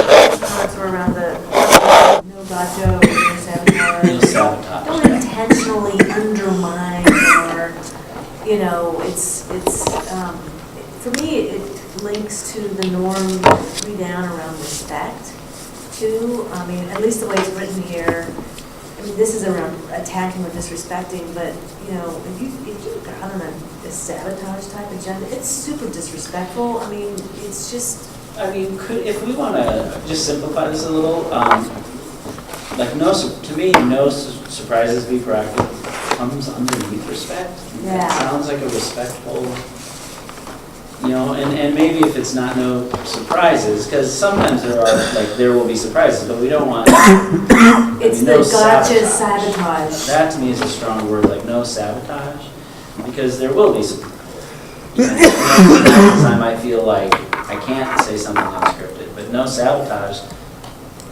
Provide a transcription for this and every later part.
comments were around the no gotcha, no sabotage. No sabotage. Don't intentionally undermine or, for me, it links to the norm 3 down around respect too. I mean, at least the way it's written here. I mean, this is around attacking or disrespecting, but, if you've got on a sabotage type agenda, it's super disrespectful. I mean, it's just. I mean, if we want to just simplify this a little, to me, no surprises, be proactive comes underneath respect. Yeah. It sounds like a respectful, and maybe if it's not no surprises, because sometimes there will be surprises, but we don't want. It's no the gotcha sabotage. sabotage. That to me is a strong word, like no sabotage, because there will be surprises. Sometimes I might feel like I can't say something unscripted, but no sabotage,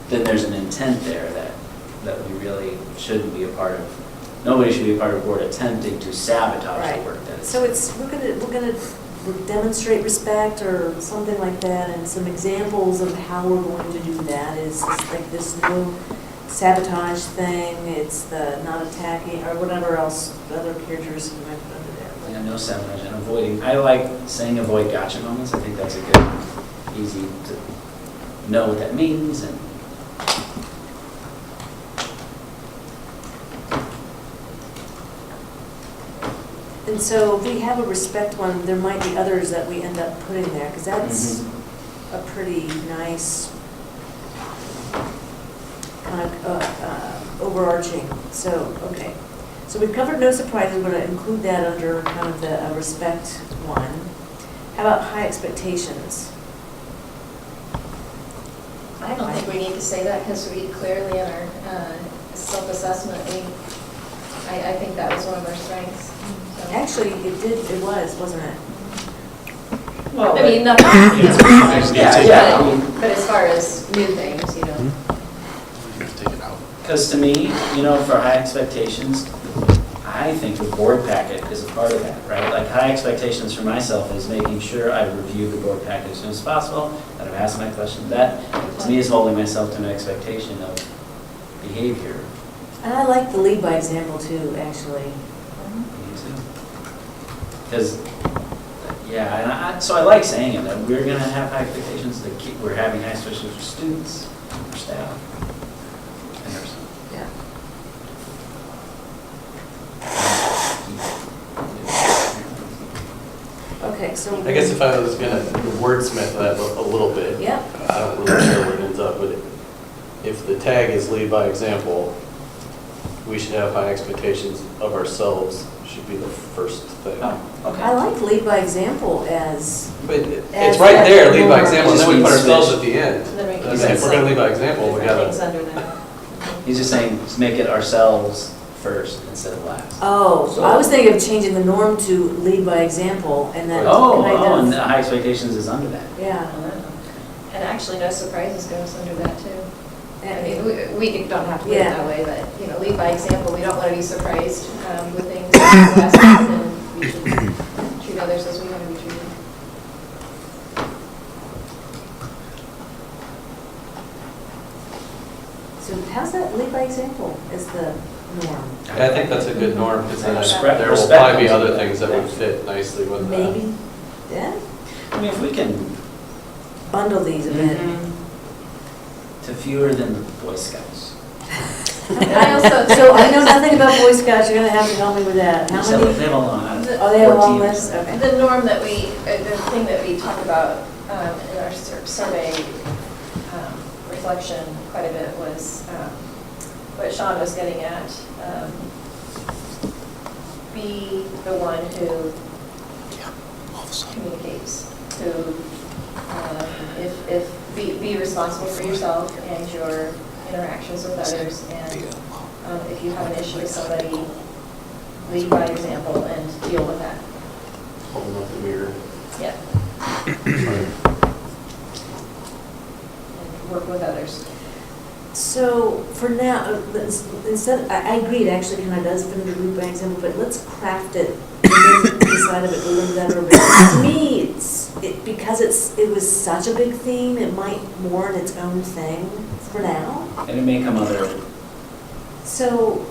then there's an intent there that we really shouldn't be a part of. Nobody should be a part of a board attempting to sabotage the work that is. So we're gonna demonstrate respect or something like that, and some examples of how we're going to do that is like this no sabotage thing, it's the not attacking, or whatever else, other characteristics we might put under there. Yeah, no sabotage and avoiding. I like saying avoid gotcha moments. I think that's a good, easy to know what that means. And so if we have a respect one, there might be others that we end up putting there, because that's a pretty nice kind of overarching. So, okay. So we've covered no surprises. We're going to include that under kind of the respect one. How about high expectations? I don't think we need to say that because we clearly in our self-assessment, I think that was one of our strengths. So. Actually, it was, wasn't it? Well, I mean, nothing. But as far as new things, You have to take it out. Because to me, for high expectations, I think the board packet is a part of that, right? Like high expectations for myself is making sure I review the board packet as soon as possible, that I've asked my questions. That, to me, is holding myself to an expectation of behavior. And I like the lead by example too, actually. Because, so I like saying it, that we're going to have high expectations, we're having high expectations for students, for staff. Yeah. Okay, so. I guess if I was going to wordsmith that a little bit, Yep. I don't really care where it ends up, but if the tag is lead by example, we should have high expectations of ourselves, should be the first thing. Oh, okay. I like lead by example as. But it's right there, lead by example, and then we put ourselves at the end. then we I can mean, if we're going to lead by example, we different got things to. under there. He's just saying, just make it ourselves first instead of last. Oh, I was thinking of changing the norm to lead by example, and then kind and of. high expectations is under that. Yeah. And actually, no surprises goes under that too. I mean, And- we don't have to put it Yeah. that way, but, lead by example. We don't want to be surprised with things last month, and we should treat others as we want to be treated. So how's that lead by example as the norm? I think that's a good norm, because then Respect- there will respect probably be comes other in. things that would fit nicely with that. Maybe, yeah, I mean, if we can, bundle these a bit. to fewer than the Boy Scouts. I also So I know nothing about Boy Scouts, you're gonna have to help me with that. How So many? they have a lot. Oh, they have a long 14 or list, something. okay. The norm that the thing that we talked about in our survey reflection quite a bit was what Sean was getting at. Be the one who communicates, who be responsible for yourself and your interactions with others, and if you have an issue with somebody, lead by example and deal with that. Holding up the mirror. Yeah. And work with others. So for now, instead, I agree, it actually kind of does fit under lead by example, but let's craft it and then decide if it goes into that or not. To me, it's because it was such a big theme, it might warrant its own thing for now. And it may come other, So,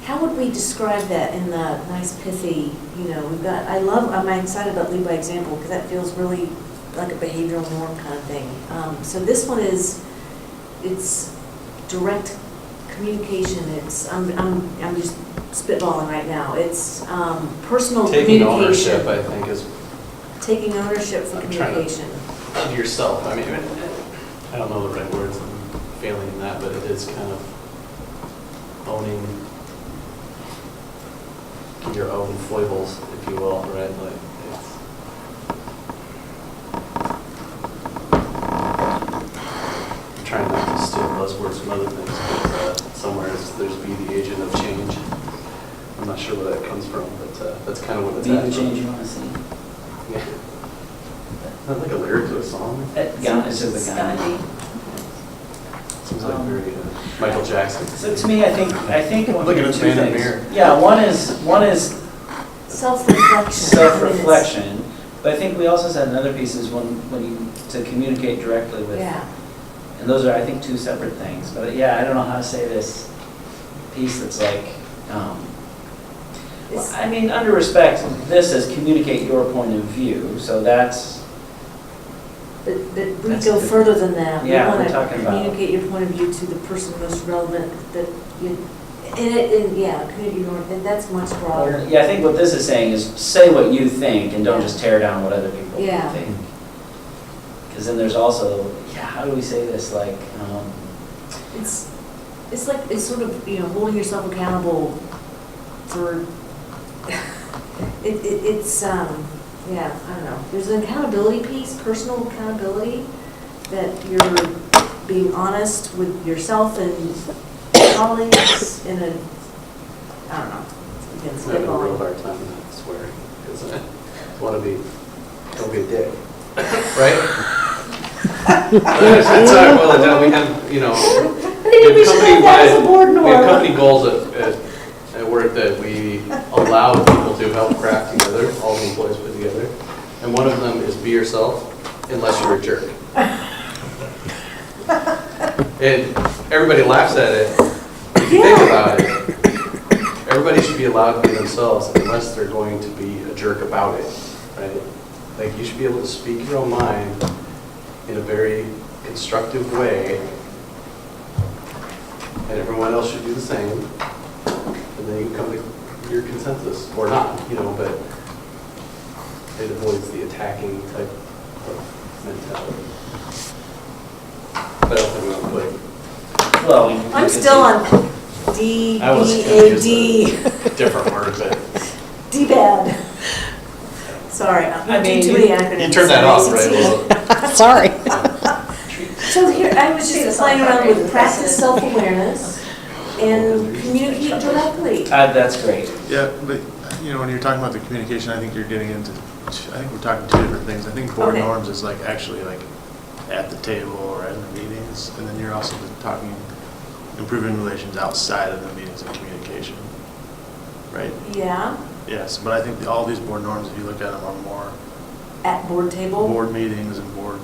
how would we describe that in the nice pithy, we've got, I'm excited about lead by example, because that feels really like a behavioral norm kind of thing. So this one it's direct communication, I'm just spitballing right now, it's personal Taking communication. ownership, I think, is Taking ownership for I'm trying to- communication. of yourself. I mean, I don't know the right words, I'm failing in that, but it is kind of owning your own foibles, if you will, right? Like, it's, I'm trying not to steal buzzwords from other things, but somewhere there's be the agent of change. I'm not sure where that comes from, but that's kind of what it's be at. the change you want to see. Yeah. Not like a lyric to a song. It's just a Gandhi. Seems like very Michael Jackson. So to me, I think one Look at of this two man in the things. mirror. Yeah, one is Self-reflection. self-reflection, but I think we also said another piece is when you, to communicate directly with. Yeah. And those are, I think, two separate things. But yeah, I don't know how to say this piece that's like, It's- I mean, under respect, this says communicate your point of view, so that's, But we That's go the- further than that. Yeah, We we're want talking to about- communicate your point of view to the person most relevant that you, community norm, and that's much broader. yeah, I think what this is saying is say what you think and don't just tear down what other people Yeah. think. Because then there's also, how do we say this, like, It's like, it's sort of, holding yourself accountable for, I don't know. There's an accountability piece, personal accountability, that you're being honest with yourself and colleagues in a, I don't know. Again, I'm having a real spitballing. hard time swearing, because I want to be, don't be a dick, right? That's how I boil it down. We have, Maybe we should have that as a board we have norm. company goals at work that we allow people to help craft together, all the employees put together. And one of them is be yourself unless you're a jerk. And everybody laughs at it. If you think about it, everybody should be allowed to be themselves unless they're going to be a jerk about it, right? Like, you should be able to speak your own mind in a very constructive way, and everyone else should do the same, and then you come to your consensus, or not, but it avoids the attacking type of mentality. But I don't think we want to put, well, we I'm could still see- on D, I was B, gonna A, use D, different word, but D bad. Sorry, I I'm mean, doing too many acronyms. you turned that off, right? ACT. Sorry. So here, I was See, just that's playing not around very with practice impressive. self-awareness and communicate directly. That's great. Yeah, but, when you're talking about the communication, I think you're getting into, I think we're talking two different things. I think board Okay. norms is like actually like at the table or in the meetings, and then you're also talking, improving relations outside of the meetings and communication, right? Yeah, Yes, but I think all these board norms, if you look at them, are more at board table. board meetings and board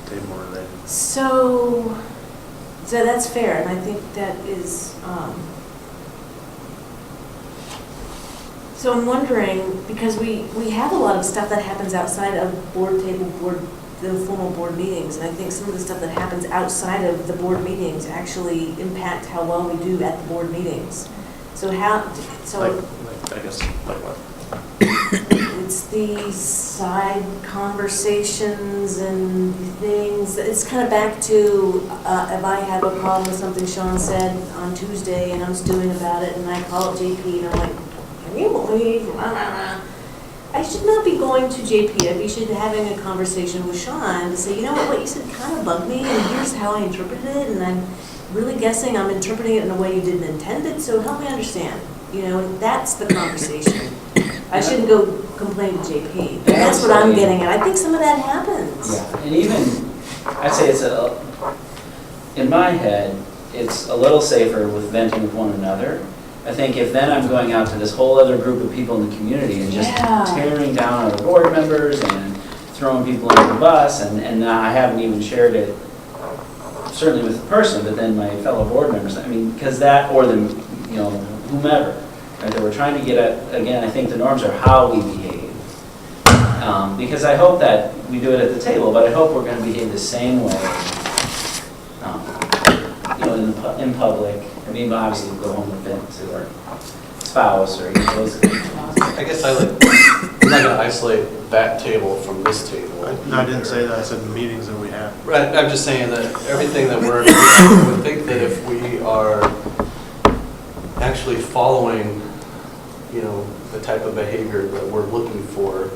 table related. So that's fair, and I think that is, so I'm wondering, because we have a lot of stuff that happens outside of board table, the formal board meetings, and I think some of the stuff that happens outside of the board meetings actually impact how well we do at the board meetings. So Like, I guess, like what? it's these side conversations and things, it's kind of back to, if I have a problem with something Sean said on Tuesday and I'm stewing about it and I call up JP and I'm like, can you believe, blah, blah, blah. I should not be going to JP, I should be having a conversation with Sean to say, you know what you said kind of bugged me and here's how I interpreted it and I'm really guessing I'm interpreting it in a way you didn't intend it, so help me understand. That's the conversation. I shouldn't go complain to JP. But that's what I'm getting at. I think some of that happens. Yeah, and even, I'd say in my head, it's a little safer with venting with one another, I think if then I'm going out to this whole other group of people in the community and just Yeah. tearing down our board members and throwing people under the bus, and I haven't even shared it, certainly with the person, but then my fellow board members, I mean, because that, or the, you know, whomever, right, that we're trying to get at, again, I think the norms are how we behave. Because I hope that we do it at the table, but I hope we're gonna behave the same way, you know, in public. I mean, obviously, we go home and vent to our spouse or, you know, those things. I guess I'm not gonna isolate that table from this table. No, I didn't say that, I said the meetings that we have. Right, I'm just saying that everything that I would think that if we are actually following, you know, the type of behavior that we're looking for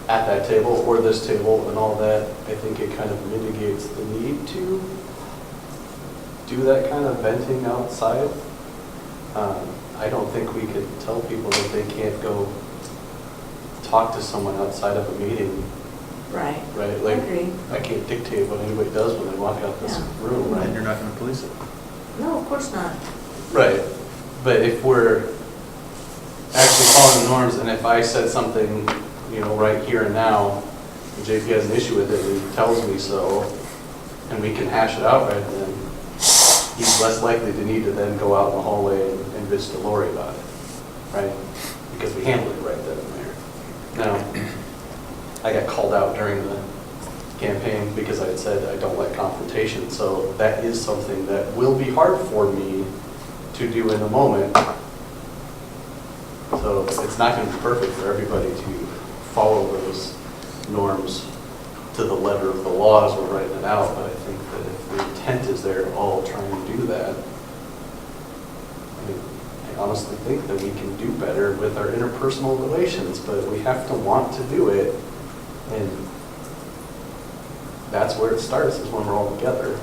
at that table or this table and all that, I think it kind of mitigates the need to do that kind of venting outside. I don't think we could tell people that they can't go talk to someone outside of a meeting, Right. right? I Like, agree. I can't dictate what anybody does when they walk out this Yeah. room, And right? you're not gonna police it. No, of course not. Right, but if we're actually following the norms, and if I said something, you know, right here and now, and JP has an issue with it, and he tells me so, and we can hash it out right then, he's less likely to need to then go out in the hallway and bitch to Lori about it, right? Because we handled it right then and there. Now, I got called out during the campaign because I had said I don't like confrontation, so that is something that will be hard for me to do in the moment. So it's not going to be perfect for everybody to follow those norms to the letter of the law as we're writing it out, but I think that if the intent is there to all try and do that, I honestly think that we can do better with our interpersonal relations, but we have to want to do it, and that's where it starts, is when we're all together.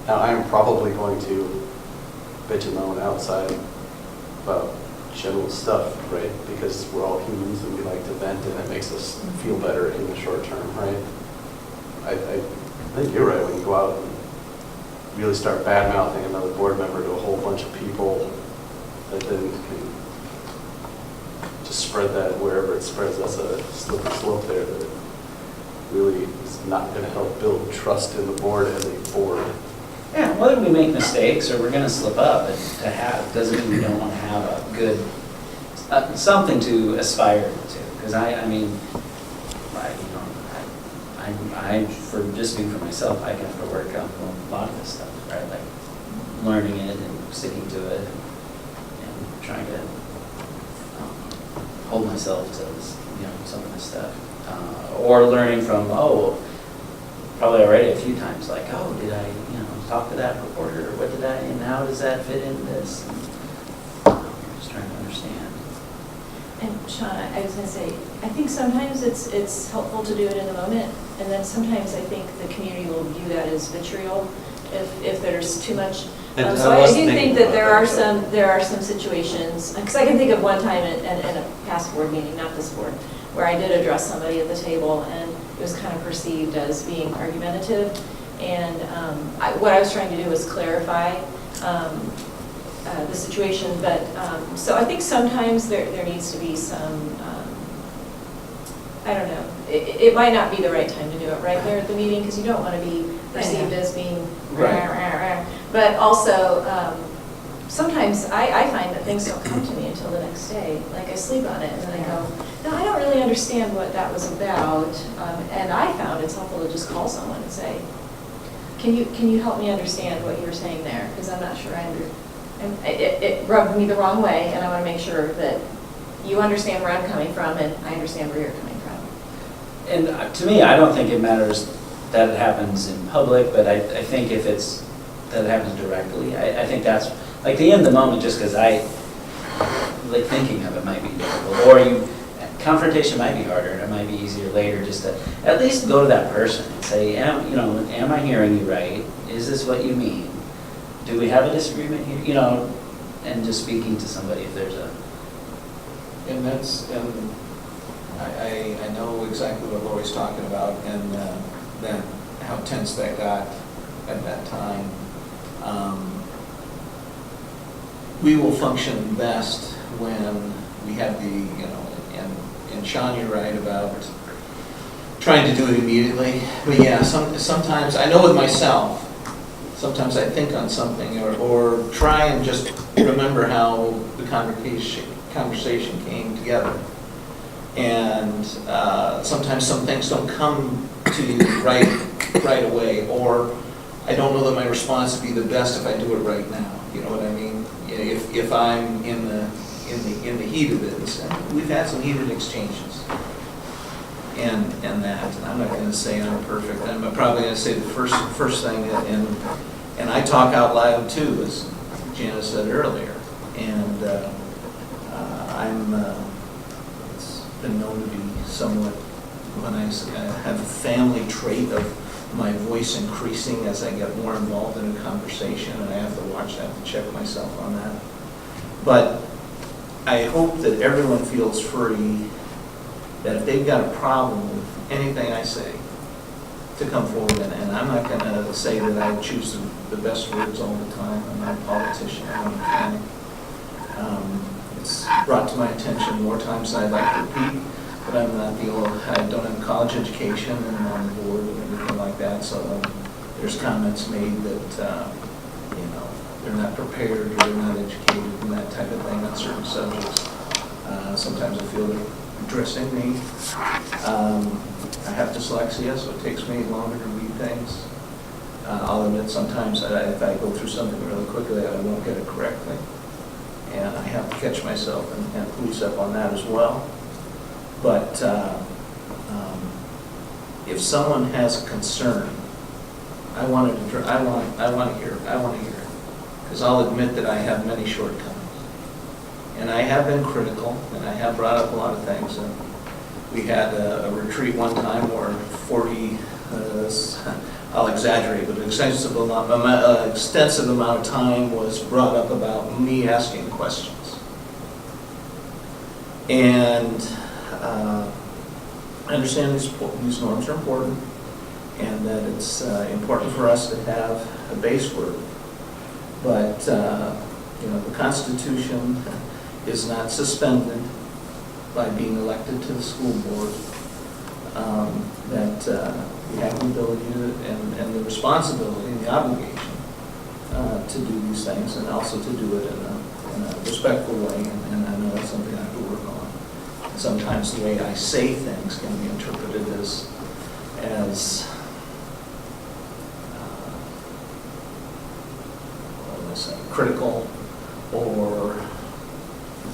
Now, I am probably going to bitch and moan outside about general stuff, right? Because we're all humans and we like to vent, and it makes us feel better in the short term, right? I think you're right, when you go out and really start bad-mouthing another board member to a whole bunch of people, that then can just spread that wherever it spreads. That's a slippery slope there that really is not going to help build trust in the board as a board. Yeah, whether we make mistakes or we're gonna slip up, and to have, doesn't mean we don't wanna have a good, something to aspire to. Because I mean, for just speaking for myself, I have to work on a lot of this stuff, right? Like learning it and sticking to it and trying to hold myself to this, you know, some of this stuff. Or learning from, probably already a few times, like, did I, you know, talk to that reporter, or what did I, and how does that fit into this? And, just trying to understand. And Sean, I was gonna say, I think sometimes it's helpful to do it in the moment, and then sometimes I think the community will view that as vitriol if there's too much. And So I I was do thinking think that about there are some situations, because I can think of one time in a past board meeting, not this board, where I did address somebody at the table, and it was kind of perceived as being argumentative. And what I was trying to do was clarify the situation, but, so I think sometimes there needs to be some, I don't know, it might not be the right time to do it right there at the meeting, because you don't want to be perceived as being rah, rah, rah. But also, sometimes I find that things don't come to me until the next day, like I sleep on it, and then I go, no, I don't really understand what that was about, and I found it's helpful to just call someone and say, can you help me understand what you were saying there? Because I'm not sure it rubbed me the wrong way, and I want to make sure that you understand where I'm coming from, and I understand where you're coming from. And to me, I don't think it matters that it happens in public, but I think if it's, that it happens directly, I think that's, like the in the moment, just because like thinking of it might be difficult, or confrontation might be harder, and it might be easier later just to at least go to that person and say, am I hearing you right? Is this what you mean? Do we have a disagreement here? You know, and just speaking to somebody if there's a... And I know exactly what Lori's talking about, and then how tense that got at that time. we will function best when we have the, you know, and Sean, you're right about trying to do it immediately. But yeah, sometimes, I know with myself, sometimes I think on something or try and just remember how the conversation came together. And sometimes some things don't come to you right away, or I don't know that my response would be the best if I do it right now. You know what I mean? If I'm in the heat of it, and we've had some heated exchanges, and that. And I'm not going to say I'm perfect. I'm probably going to say the first thing, and I talk out loud too, as Jana said earlier, and it's been known to be somewhat, when I have a family trait of my voice increasing as I get more involved in a conversation, and I have to check myself on that. But I hope that everyone feels free that if they've got a problem with anything I say, to come forward, and I'm not going to say that I choose the best words all the time. I'm not a politician. I'm not a mechanic. It's brought to my attention more times than I'd like to repeat, but I'm not I don't have a college education, and I'm on the board and everything like that, so there's comments made that, you know, they're not prepared or they're not educated and that type of thing on certain subjects. Sometimes I feel they're addressing me. I have dyslexia, so it takes me longer to read things. I'll admit sometimes that if I go through something really quickly, I won't get it correctly. And I have to catch myself and police up on that as well. But if someone has a concern, I want to hear it. Because I'll admit that I have many shortcomings. And I have been critical, and I have brought up a lot of things. And we had a retreat one time where 40, I'll exaggerate, but an extensive amount of time was brought up about me asking questions. And I understand these norms are important, and that it's important for us to have a base word. But, you know, the Constitution is not suspended by being elected to the school board. That we have the ability and the responsibility and the obligation to do these things, and also to do it in a respectful way, and I know that's something I have to work on. Sometimes the way I say things can be interpreted as what do I say, critical or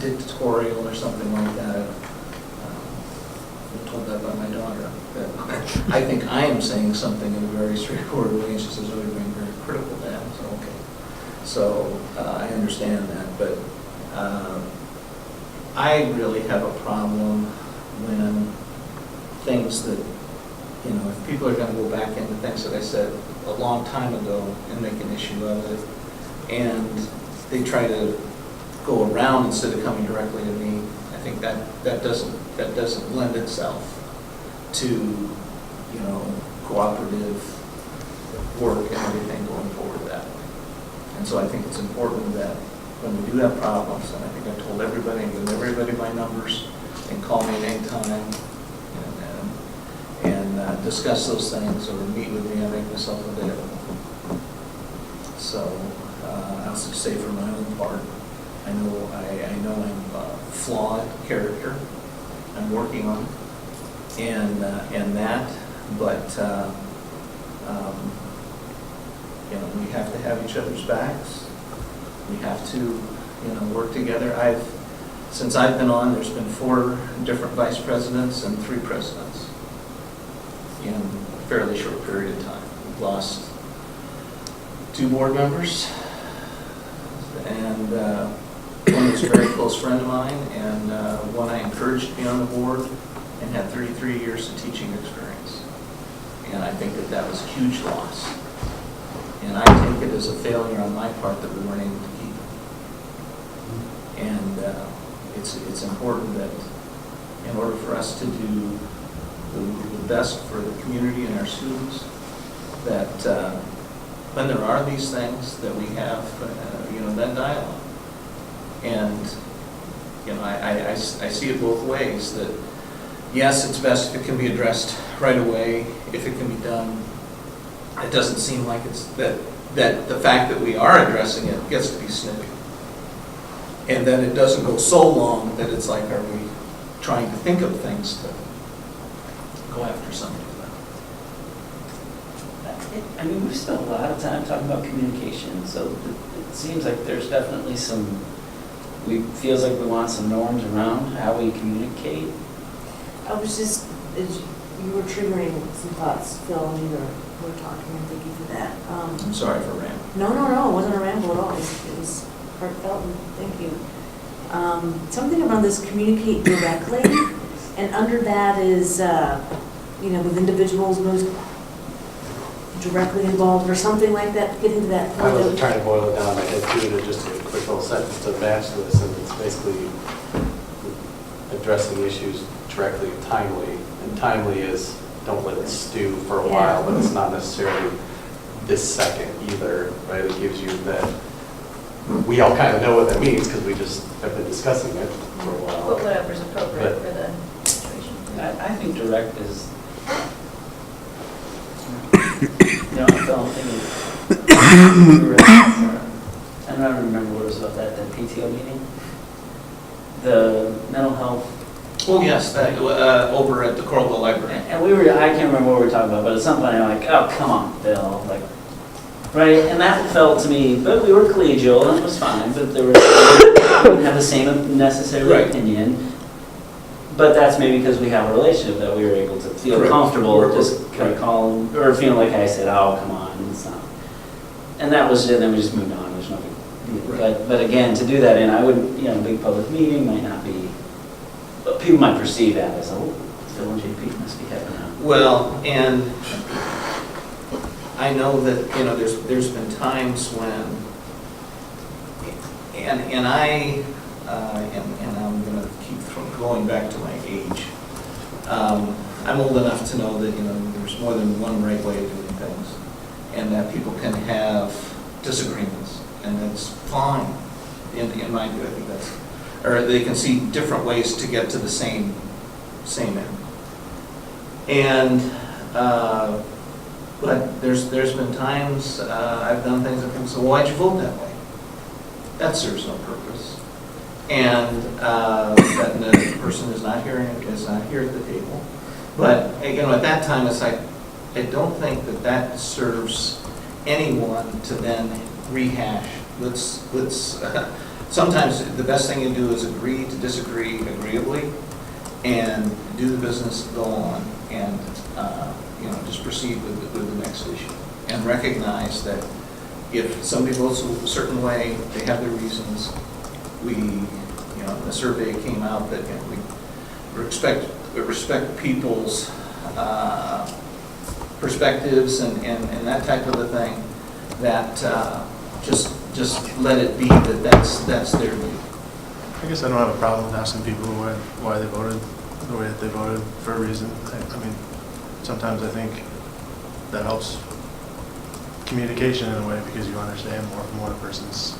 dictatorial or something like that. I'm told that by my daughter. That I think I am saying something in a very straightforward way, and she says, "Oh, you're being very critical, Dad." So, okay. So I understand that, but I really have a problem when things that, you know, if people are going to go back into things that I said a long time ago and make an issue of it, and they try to go around instead of coming directly to me, I think that doesn't lend itself to, you know, cooperative work and everything going forward that way. And so I think it's important that when we do have problems, and I think I've told everybody, give everybody my numbers, and call me at any time, and discuss those things, or meet with me, I make myself available. So I'll just say for my own part, I know I'm a flawed character. I'm working on it, and that, but you know, we have to have each other's backs. We have to, you know, work together. Since I've been on, there's been 4 different vice presidents and 3 presidents in a fairly short period of time. We've lost 2 board members, and one was a very close friend of mine, and one I encouraged to be on the board, and had 33 years of teaching experience. And I think that was a huge loss. And I take it as a failure on my part that we weren't able to keep it. And it's important that in order for us to do the best for the community and our students, that when there are these things that we have, you know, that dialogue. And, you know, I see it both ways, that yes, it's best if it can be addressed right away, if it can be done. It doesn't seem like it's, that the fact that we are addressing it gets to be snippy. And then it doesn't go so long that it's like, are we trying to think of things to go after somebody? I mean, we've spent a lot of time talking about communication, so it seems like there's definitely feels like we want some norms around how we communicate. I was just, you were triggering some thoughts, Phil, and you were talking, and thank you for that. I'm sorry for rambling. No, it wasn't a ramble at all. It was heartfelt, and thank you. Something around this communicate directly, and under that is, with individuals most directly involved, or something like that, getting to that I point was of. trying to boil it down in my head too, to just a quick little sentence to match this, and it's basically addressing issues directly, timely. And timely is, don't let it stew for a while, but it's not necessarily this second either, right? It gives you that, we all kind of know what that means because we just have been discussing it for a while. But whatever's appropriate for the situation. I think direct is, I'm thinking, I don't remember what it was about that PTO meeting. The mental health. Well, yes, that, over at the Coralville Library. And I can't remember what we were talking about, but at some point I'm like, oh, come on, Bill, like, right? And that felt to me, but we were collegial and it was fine, but we didn't have the same necessary Right. opinion. But that's maybe because we have a relationship that we were able to feel Correct. comfortable, We're- just kind of calling, or feeling like I said, oh, come on, it's not. And that was it, then we just moved on, there's no big deal. Right. But again, to do that, and I wouldn't, a big public meeting might not be, but people might perceive that as, oh, Phil and JP must be having a. Well, and I know that, there's been times when, and I'm going to keep going back to my age. I'm old enough to know that, there's more than one right way of doing things, and that people can have disagreements, and that's fine. In my view, I think that's, or they can see different ways to get to the same end. And, but there's been times I've done things and people say, well, why'd you vote that way? That serves no purpose. And that the person is not here at the table. But, at that time, it's like, I don't think that serves anyone to then rehash. Sometimes the best thing to do is agree to disagree agreeably and do the business, go on, and just proceed with the next issue. And recognize that if somebody votes a certain way, they have their reasons. The survey came out that we respect people's perspectives and that type of a thing, that just let it be that's their view. I guess I don't have a problem with asking people why they voted the way that they voted for a reason. I mean, sometimes I think that helps communication in a way because you understand more from one person's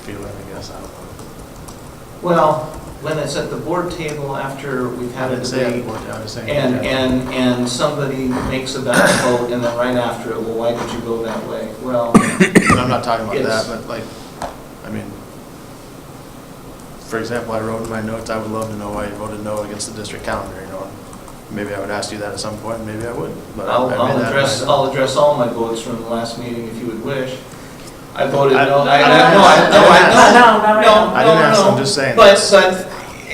feeling, I guess. I don't know. Well, when it's at the board table after we've I had a didn't say debate, it, I was saying. and somebody makes a bad vote, and then right after it, well, why did you go that way? Well, And I'm not talking about It's- that, but for example, I wrote in my notes, I would love to know why you voted no against the district calendar, Maybe I would ask you that at some point, maybe I wouldn't. But I'll I made that in my notes. address all my votes from the last meeting if you would wish. I voted I- no. I- No, No, I didn't ask, I'm just saying. But,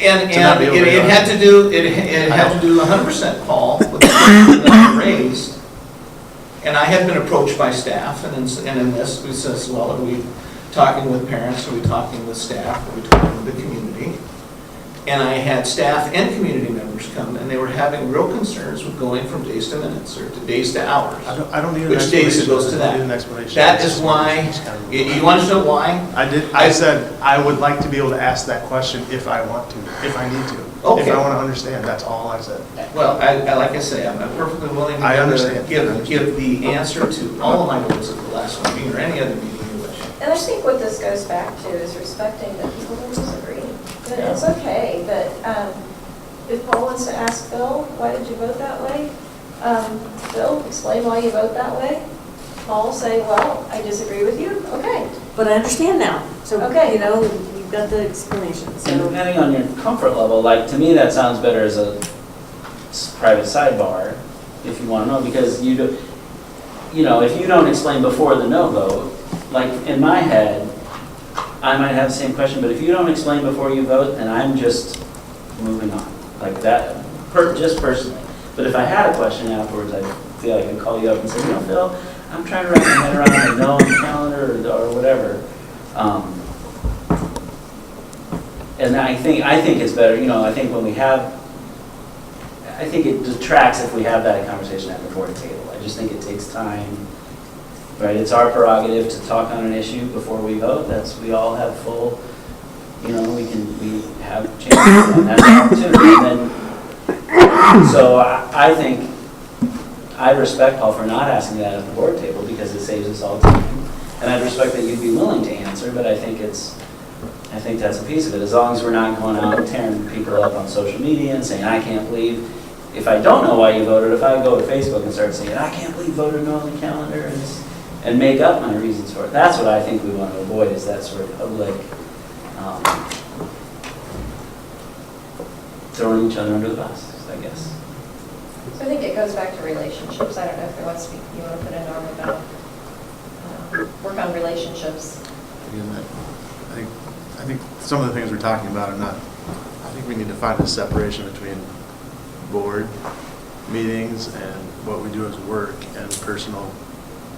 and To not be able to it go. had to do, it had to do 100%, Paul, with the question that you raised. And I had been approached by staff, and in this, we says, well, are we talking with parents, are we talking with staff, are we talking with the community? And I had staff and community members come, and they were having real concerns with going from days to minutes, or to days to hours. I don't need an Which explanation. days it goes to I don't that. need an explanation. That It's is just- why, it's kind of- you want to know why? I said, I would like to be able to ask that question if I want to, if I need to. Okay. If I want to understand, that's all I said. Well, like I say, I'm perfectly willing I to understand. give the answer to all of my votes at the last meeting, or any other meeting you wish. And I think what this goes back to is respecting that people don't disagree. And it's okay, but if Paul wants to ask Phil, why did you vote that way? Phil, explain why you vote that way. Paul say, well, I disagree with you, okay. But I understand now. So, Okay. you know, you've got the explanation, And so. depending on your comfort level, like, to me, that sounds better as a private sidebar, if you want to know, because you do, you know, if you don't explain before the no vote, like, in my head, I might have the same question, but if you don't explain before you vote, then I'm just moving on, like that, just personally. But if I had a question afterwards, I feel like I could call you up and say, you know, Phil, I'm trying to wrap my head around a no on the calendar or whatever. And I think it's better, you know, I think when we have, I think it detracts if we have that conversation at the board table. I just think it takes time, right? It's our prerogative to talk on an issue before we vote. We all have full, you know, we have chances and that's an opportunity. And then, so I think, I respect Paul for not asking that at the board table because it saves us all time. And I respect that you'd be willing to answer, but I think that's a piece of it. As long as we're not going out and tearing people up on social media and saying, I can't believe, if I don't know why you voted, if I go to Facebook and start saying, I can't believe you voted no on the calendar and make up my reasons for it. That's what I think we want to avoid, is that sort of public throwing each other under the bus, I guess. So I think it goes back to relationships. I don't know if you want to put a norm about work on relationships. Again, I think some of the things we're talking about are not, I think we need to find a separation between board meetings and what we do as work and personal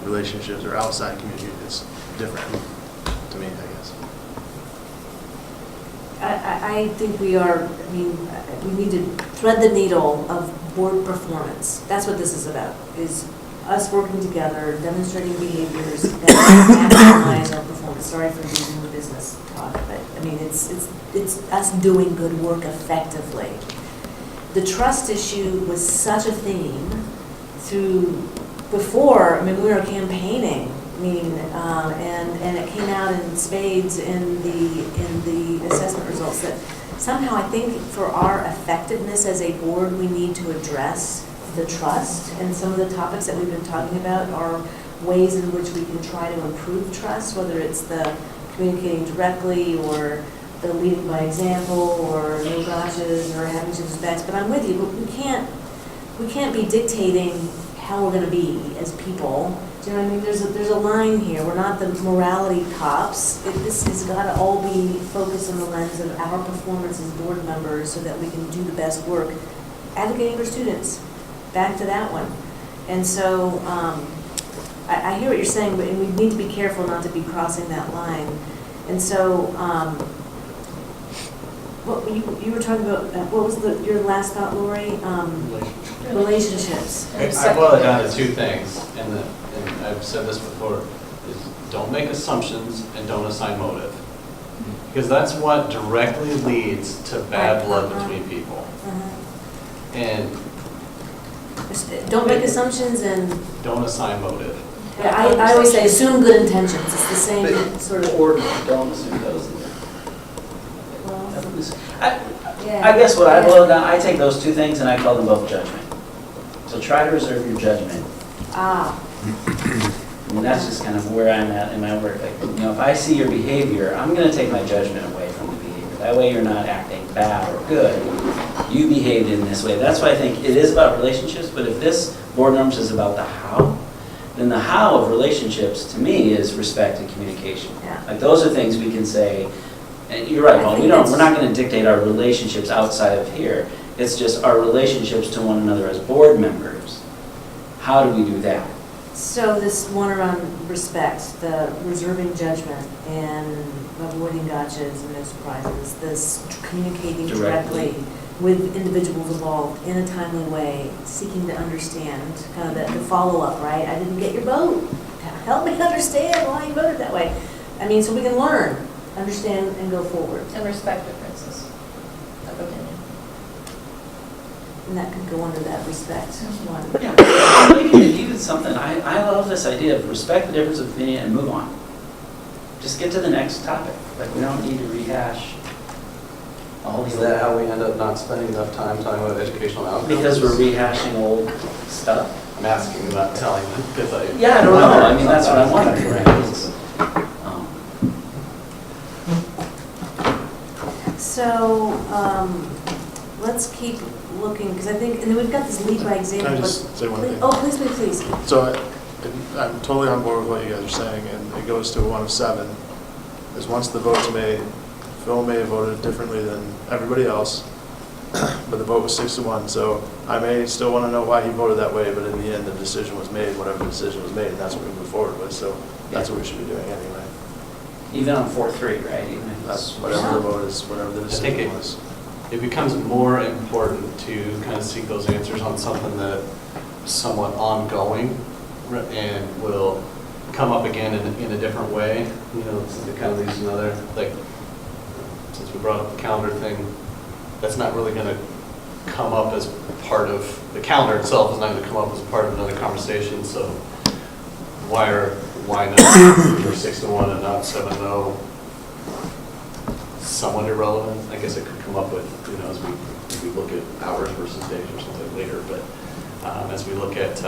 relationships or outside community. It's different to me, I guess. I think we need to thread the needle of board performance. That's what this is about, is us working together, demonstrating behaviors that maximize our performance. Sorry for using the business talk, but I mean, it's us doing good work effectively. The trust issue was such a theme before, we were campaigning, and it came out in spades in the assessment results that somehow I think for our effectiveness as a board, we need to address the trust, and some of the topics that we've been talking about are ways in which we can try to improve trust, whether it's the communicating directly or the leading by example or no gotchas or having to respect. But I'm with you, but we can't be dictating how we're going to be as people. Do you know what I mean? There's a line here. We're not the morality cops. This has got to all be focused on the lens of our performance as board members so that we can do the best work advocating for students. Back to that one. And so I hear what you're saying, but we need to be careful not to be crossing that line. And so what you were talking about, what was your last thought, Lori? Relationships. I boil it down to two things, and I've said this before, is don't make assumptions and don't assign motive. Because that's what directly leads to bad blood between people. And don't make assumptions and... don't assign motive. Yeah, I always say assume good intentions. It's the same sort of... Or don't assume those either. Well, I guess what I boil down, I take those two things and I call them both judgment. So try to reserve your judgment. And that's just kind of where I'm at in my work. Like, if I see your behavior, I'm going to take my judgment away from the behavior. That way you're not acting bad or good. You behaved in this way. That's why I think it is about relationships, but if this board norms is about the how, then the how of relationships to me is respect and communication. Yeah. Like those are things we can say, and you're right, Paul, we're not going to dictate our relationships outside of here. It's just our relationships to one another as board members. How do we do that? So this one around respect, the reserving judgment and avoiding gotchas and no surprises, this communicating directly with individuals involved in a timely way, seeking to understand, kind of the follow-up, right? I didn't get your vote. Help me understand why you voted that way. So we can learn, understand, and go forward. And respect differences of opinion. And that could go under that respect one. Yeah, even something, I love this idea of respect the difference of opinion and move on. just get to the next topic. Like, we don't need to rehash all Is these. that how we end up not spending enough time talking about educational outcomes? Because we're rehashing old stuff? I'm asking, not telling them, because I. Yeah, I don't know, I mean, that's what I'm wondering, right? Um, So, let's keep looking, because I think, and then we've got this lead by example. Can I but- just say one thing? Oh, please, please, please. So I'm totally on board with what you guys are saying, and it goes to 1 of 7, is once the vote's made, Phil may have voted differently than everybody else, but the vote was 6-1, so I may still want to know why he voted that way, but in the end, the decision was made, whatever decision was made, and that's what we move forward with, so that's what we should be doing anyway. Even on 4-3, right? Even if That's it's. whatever the vote is, whatever the I think decision was. it becomes more important to kind of seek those answers on something that is somewhat ongoing and will come up again in a different way. You know, it kind of leaves another, like, since we brought up the calendar thing, that's not really going to come up as part of, the calendar itself is not going to come up as part of another conversation, so why not 6-1 and not 7-0? Somewhat irrelevant. I guess it could come up with, you know, as we look at hours versus days or something later, but as we look at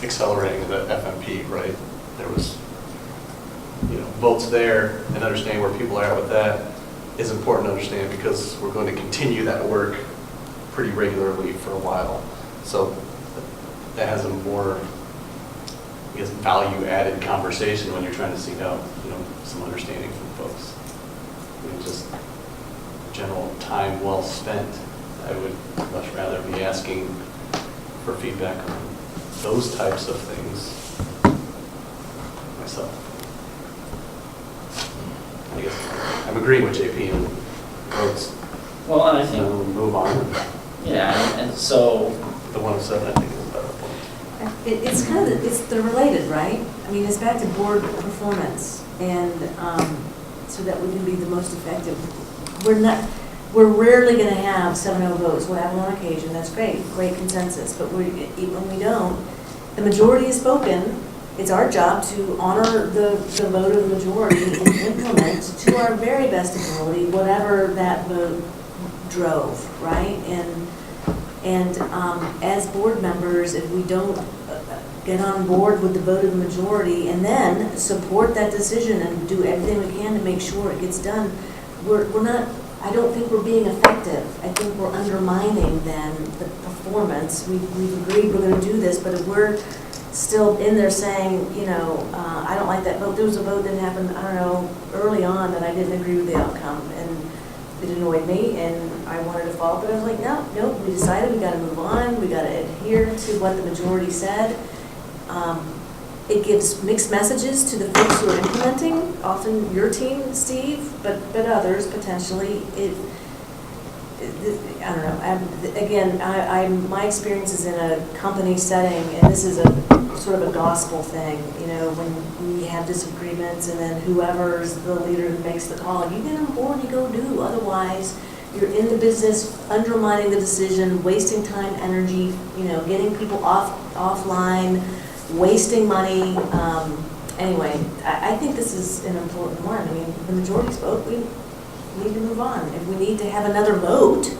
accelerating the FMP, right, there was, you know, votes there, and understanding where people are at with that is important to understand, because we're going to continue that work pretty regularly for a while. So that has a more, I guess, value-added conversation when you're trying to seek out, you know, some understanding from folks. You know, just general time well spent. I would much rather be asking for feedback on those types of things myself. I guess I'm agreeing with JP and votes. Well, and I So think, we'll move on. yeah, and so, The 1 of 7, I think, is a better point. It's kind of, they're related, right? I mean, it's back to board performance, and so that we can be the most effective. We're rarely going to have 7-0 votes. We'll have them on occasion, that's great consensus, but when we don't, the majority is spoken. It's our job to honor the vote of the majority and implement to our very best ability whatever that vote drove, right? And as board members, if we don't get on board with the vote of the majority and then support that decision and do everything we can to make sure it gets done, we're not, I don't think we're being effective. I think we're undermining then the performance. We've agreed we're going to do this, but if we're still in there saying, you know, I don't like that vote, there was a vote that happened, I don't know, early on that I didn't agree with the outcome, and it annoyed me, and I wanted to follow up, but I was like, no, we decided we got to move on, we got to adhere to what the majority said. It gives mixed messages to the folks who are implementing, often your team, Steve, but others potentially. I don't know. Again, my experience is in a company setting, and this is a sort of a gospel thing. You know, when we have disagreements, and then whoever's the leader who makes the call, you get on board, you go do. Otherwise, you're in the business undermining the decision, wasting time, energy. You know, getting people offline, wasting money. Anyway, I think this is an important one. I mean, the majority spoke. We need to move on. If we need to have another vote,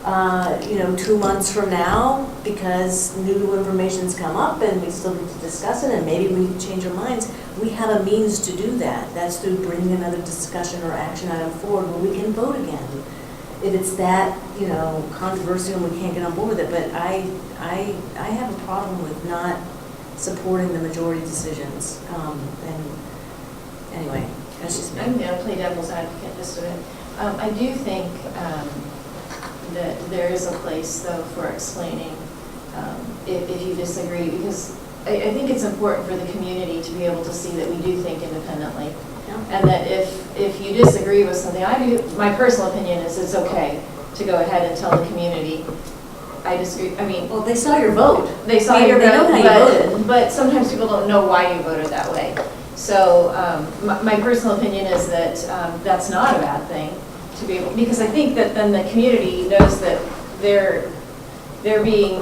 2 months from now, because new information's come up and we still need to discuss it, and maybe we can change our minds, we have a means to do that. That's through bringing another discussion or action item forward where we can vote again. If it's that, controversial and we can't get on board with it, but I have a problem with not supporting the majority decisions. And anyway, that's just me. I'm going to play devil's advocate just a bit. I do think that there is a place, though, for explaining if you disagree, because I think it's important for the community to be able to see that we do think independently. Yeah. And that if you disagree with something, my personal opinion is it's okay to go ahead and tell the community, I disagree. I mean, Well, they saw your vote. they saw your They know vote, how you voted. but sometimes people don't know why you voted that way. So my personal opinion is that that's not a bad thing to be able, because I think that then the community knows that they're being,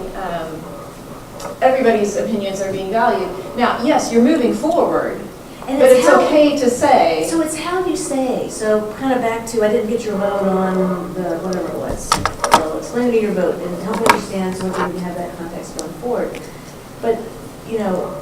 everybody's opinions are being valued. Now, yes, you're moving forward, And But it's how- okay to say. So it's how you say, so kind of back to, I didn't get your vote on the, whatever it was. So explain to me your vote and help me understand so we can have that context going forward. But, you know,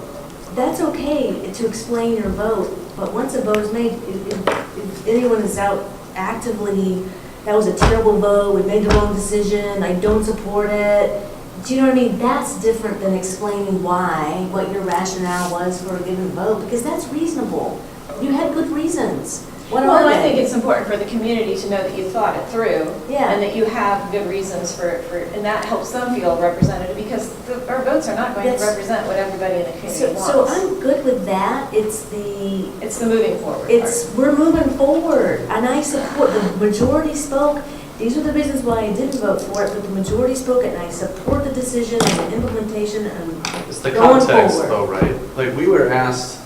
that's okay to explain your vote, but once a vote is made, if anyone is out actively, that was a terrible vote, we made the wrong decision, I don't support it, do you know what I mean? That's different than explaining why, what your rationale was for a given vote, because that's reasonable. You had good reasons. What Well, are I think they? it's important for the community to know that you thought it through. Yeah. And that you have good reasons for, and that helps them feel represented, because our votes are not going to That's- represent what everybody in the community So wants. I'm good with that, it's the, It's the moving forward part. it's, we're moving forward, and I support, the majority spoke, these are the reasons why I didn't vote for it, but the majority spoke, and I support the decision and the implementation and It's the going context forward. though, right? Like, we were asked,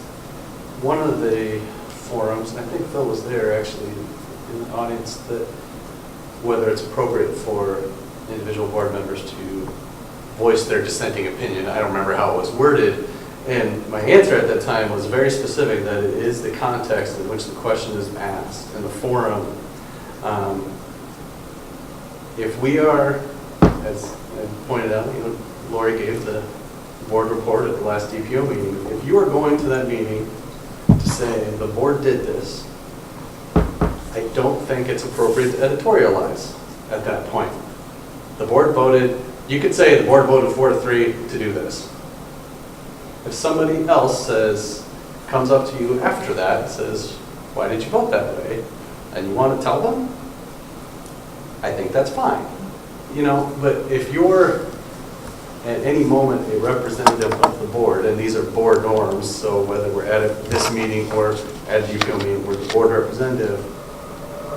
one of the forums, and I think Phil was there actually in the audience, that whether it's appropriate for individual board members to voice their dissenting opinion. I don't remember how it was worded. And my answer at that time was very specific, that it is the context in which the question is asked in the forum. If we are, as I pointed out, you know, Lori gave the board report at the last DPO meeting. If you are going to that meeting to say the board did this, I don't think it's appropriate to editorialize at that point. The board voted, you could say the board voted 4-3 to do this. If somebody else says, comes up to you after that and says, why did you vote that way? And you want to tell them, I think that's fine. You know, but if you're at any moment a representative of the board, and these are board norms, so whether we're at this meeting or at a DPO meeting, we're the board representative,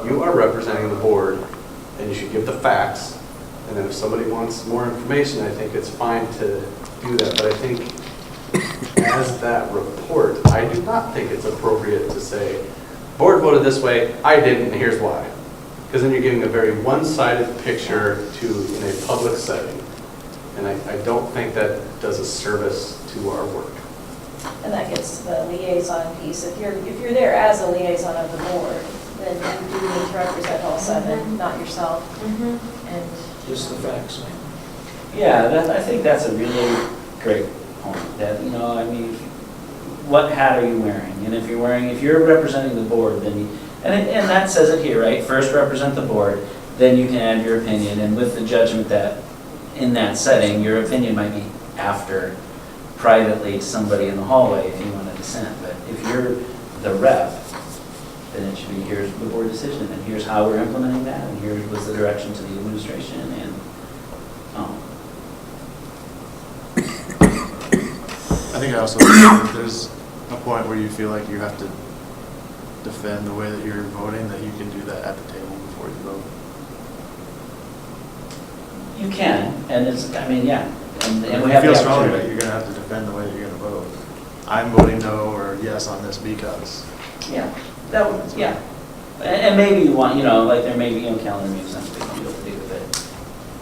you are representing the board, and you should give the facts. And then if somebody wants more information, I think it's fine to do that. But I think as that report, I do not think it's appropriate to say, board voted this way, I didn't, and here's why. Because then you're giving a very one-sided picture in a public setting. And I don't think that does a service to our work. And that gets the liaison piece. If you're there as a liaison of the board, then you do need to represent all seven, not yourself. And Just the facts, man. Yeah, I think that's a really great point, that, you know, I mean, what hat are you wearing? And if you're representing the board, then you, and that says it here, right? First represent the board, then you can add your opinion, and with the judgment that in that setting, your opinion might be after privately to somebody in the hallway if you want to dissent. But if you're the rep, then it should be, here's the board decision, and here's how we're implementing that, and here was the direction to the administration, and, I think I also think that there's a point where you feel like you have to defend the way that you're voting, that you can do that at the table before you vote. you can, and it's, I mean, yeah, and we If have you the feel strongly that opportunity. you're gonna have to defend the way that you're gonna vote. I'm voting no or yes on this because. Yeah, that would, yeah. And maybe you want, you know, like there may be, you know, calendar meetings, not a big deal to do, but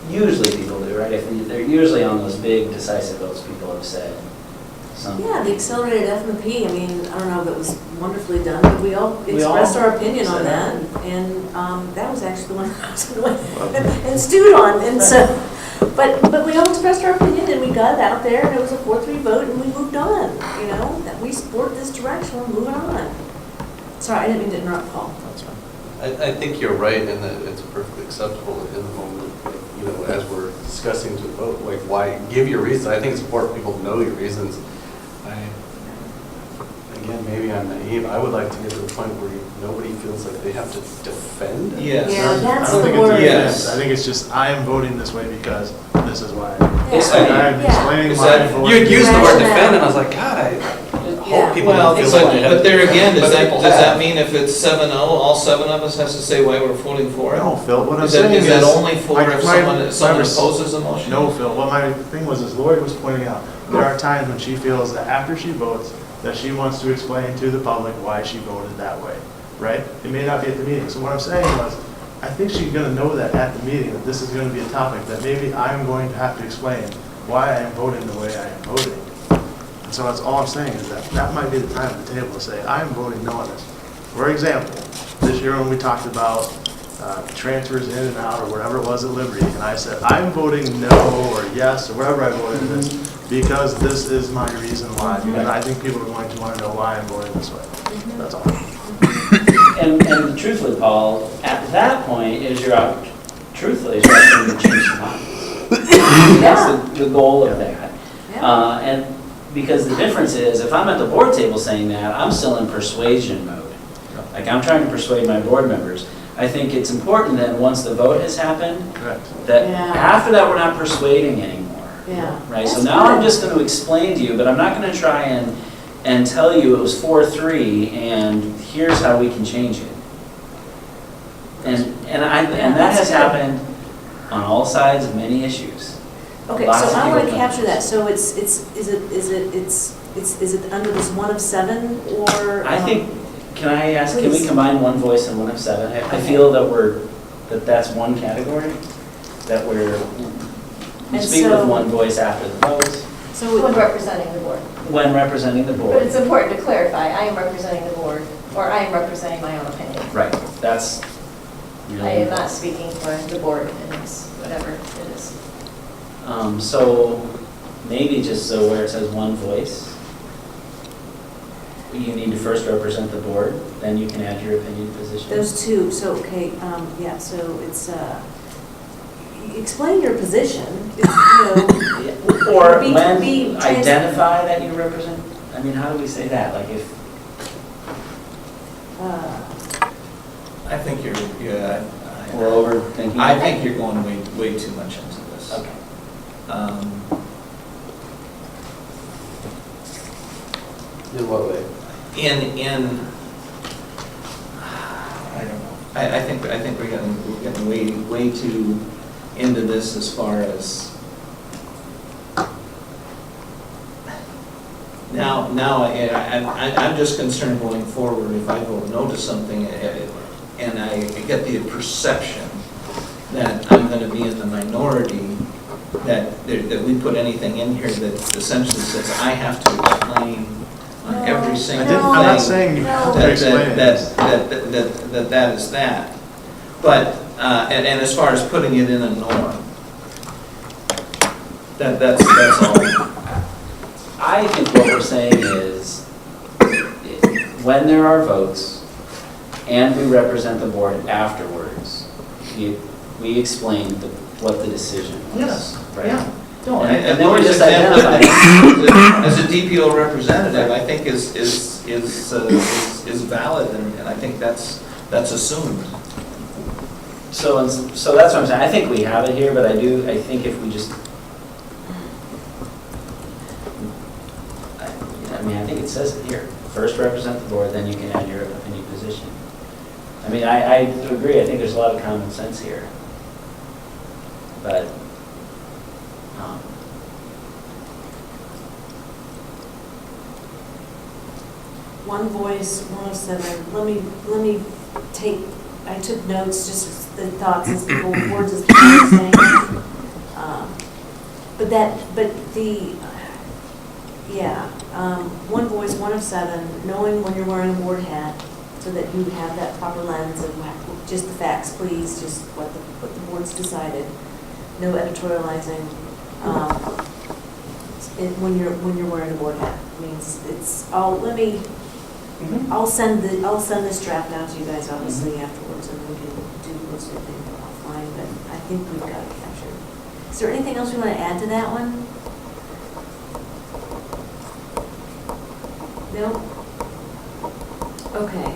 usually people do, right? If they're usually on those big decisive votes, people have said something. Yeah, the accelerated F&P, I mean, I don't know if it was wonderfully done, but we all expressed our opinion on that, and that was actually the one I was going to and stewed on, and so, but we all expressed our opinion, and we got it out there, and it was a 4-3 vote, and we moved on, you know, that we support this direction, we're moving on. Sorry, I didn't mean to interrupt, Paul. That's fine. I think you're right in that it's perfectly acceptable in the moment, like, you know, as we're discussing to vote, like, why, give your reasons. I think it's important people know your reasons. Again, maybe I'm naive. I would like to get to the point where nobody feels like they have to defend. Yes. Yeah, that's I don't the think it's word. Yes. I think it's just, I am voting this way because this is why. It's Yeah. like- I'm Yeah. explaining Is my that- vote. You had used the word Rationale. defend, and I was like, God, I Yeah. hope people Well, don't feel but, like they have but to there defend. again, But does people that have. mean if it's 7-0, all seven of us has to say why we're voting for it? No, Phil, what I'm Is that, saying is is. that only for like, if my- someone my- opposes a motion? No, Phil, what my thing was, is Lori was pointing out, there are times when she feels that after she votes, that she wants to explain to the public why she voted that way, right? It may not be at the meeting. So what I'm saying was, I think she's gonna know that at the meeting, that this is gonna be a topic, that maybe I'm going to have to explain why I am voting the way I am voting. And so that's all I'm saying is that might be the time at the table to say, I am voting no on this. For example, this year when we talked about transfers in and out or whatever it was at Liberty, and I said, I'm voting no or yes or wherever I voted this because this is my reason why. And I think people are going to want to know why I'm voting this way. That's all. And truthfully, Paul, at that point is you're out, truthfully, is you're asking to change the lines. That's the goal of that. Yeah. And because the difference is, if I'm at the board table saying that, I'm still in persuasion mode. Like, I'm trying to persuade my board members. I think it's important that once the vote has happened, Correct. that Yeah. after that, we're not persuading anymore. Yeah. Right, so That's now I'm good. just going to explain to you, but I'm not going to try and tell you it was 4-3, and here's how we can change it. And that that's has good. happened on all sides of many issues. Okay, Lots so of I want to people capture come. that, so is it under this 1 of 7, or? I think, can I ask, can we Please. combine 1 voice and 1 of 7? I Okay. feel that's one category, that we And speak so- with 1 voice after the vote, So, When representing the board. when representing the But board. it's important to clarify, I am representing the board, or I am representing my own opinion. Right, that's I really am not speaking for the board in this, whatever it is. So maybe just so where it says 1 voice, you need to first represent the board, then you can add your opinion position. those two, so, okay, yeah, so it's, explain your position, it's, Yeah. Or Be- when be trans- identify that you represent, I mean, how do we say that? Like if, I think we're overthinking. I think you're going way too much into this. Okay. In what way? I don't know. I think we're getting way too into this as far as now. I'm just concerned going forward if I vote no to something and I get the perception that I'm going to be in the minority, that we put anything in here that essentially says I have to explain on every single thing. I'm not saying you have to explain it. That is that. But, and as far as putting it in a norm, that's all. I think what we're saying is, when there are votes and we represent the board afterwards, we explain what the decision was. Yes, Right? yeah. No, And then we Lori's just example, identify. as a DPO representative, I think is valid, and I think that's assumed. So that's what I'm saying. I think we have it here, but I think if we just, I think it says it here. First represent the board, then you can add your opinion position. I mean, I agree. I think there's a lot of common sense here. But, one voice, 1 of 7, let me take, I took notes, just the thoughts as people, words as people were saying. One voice, 1 of 7, knowing when you're wearing a board hat, so that you have that proper lens of just the facts, please, just what the board's decided. No editorializing. When you're wearing a board hat, means it's all. I'll send this draft out to you guys obviously afterwards, and we can do most of the things offline. But I think we've got it captured. Is there anything else you want to add to that one? No? Okay.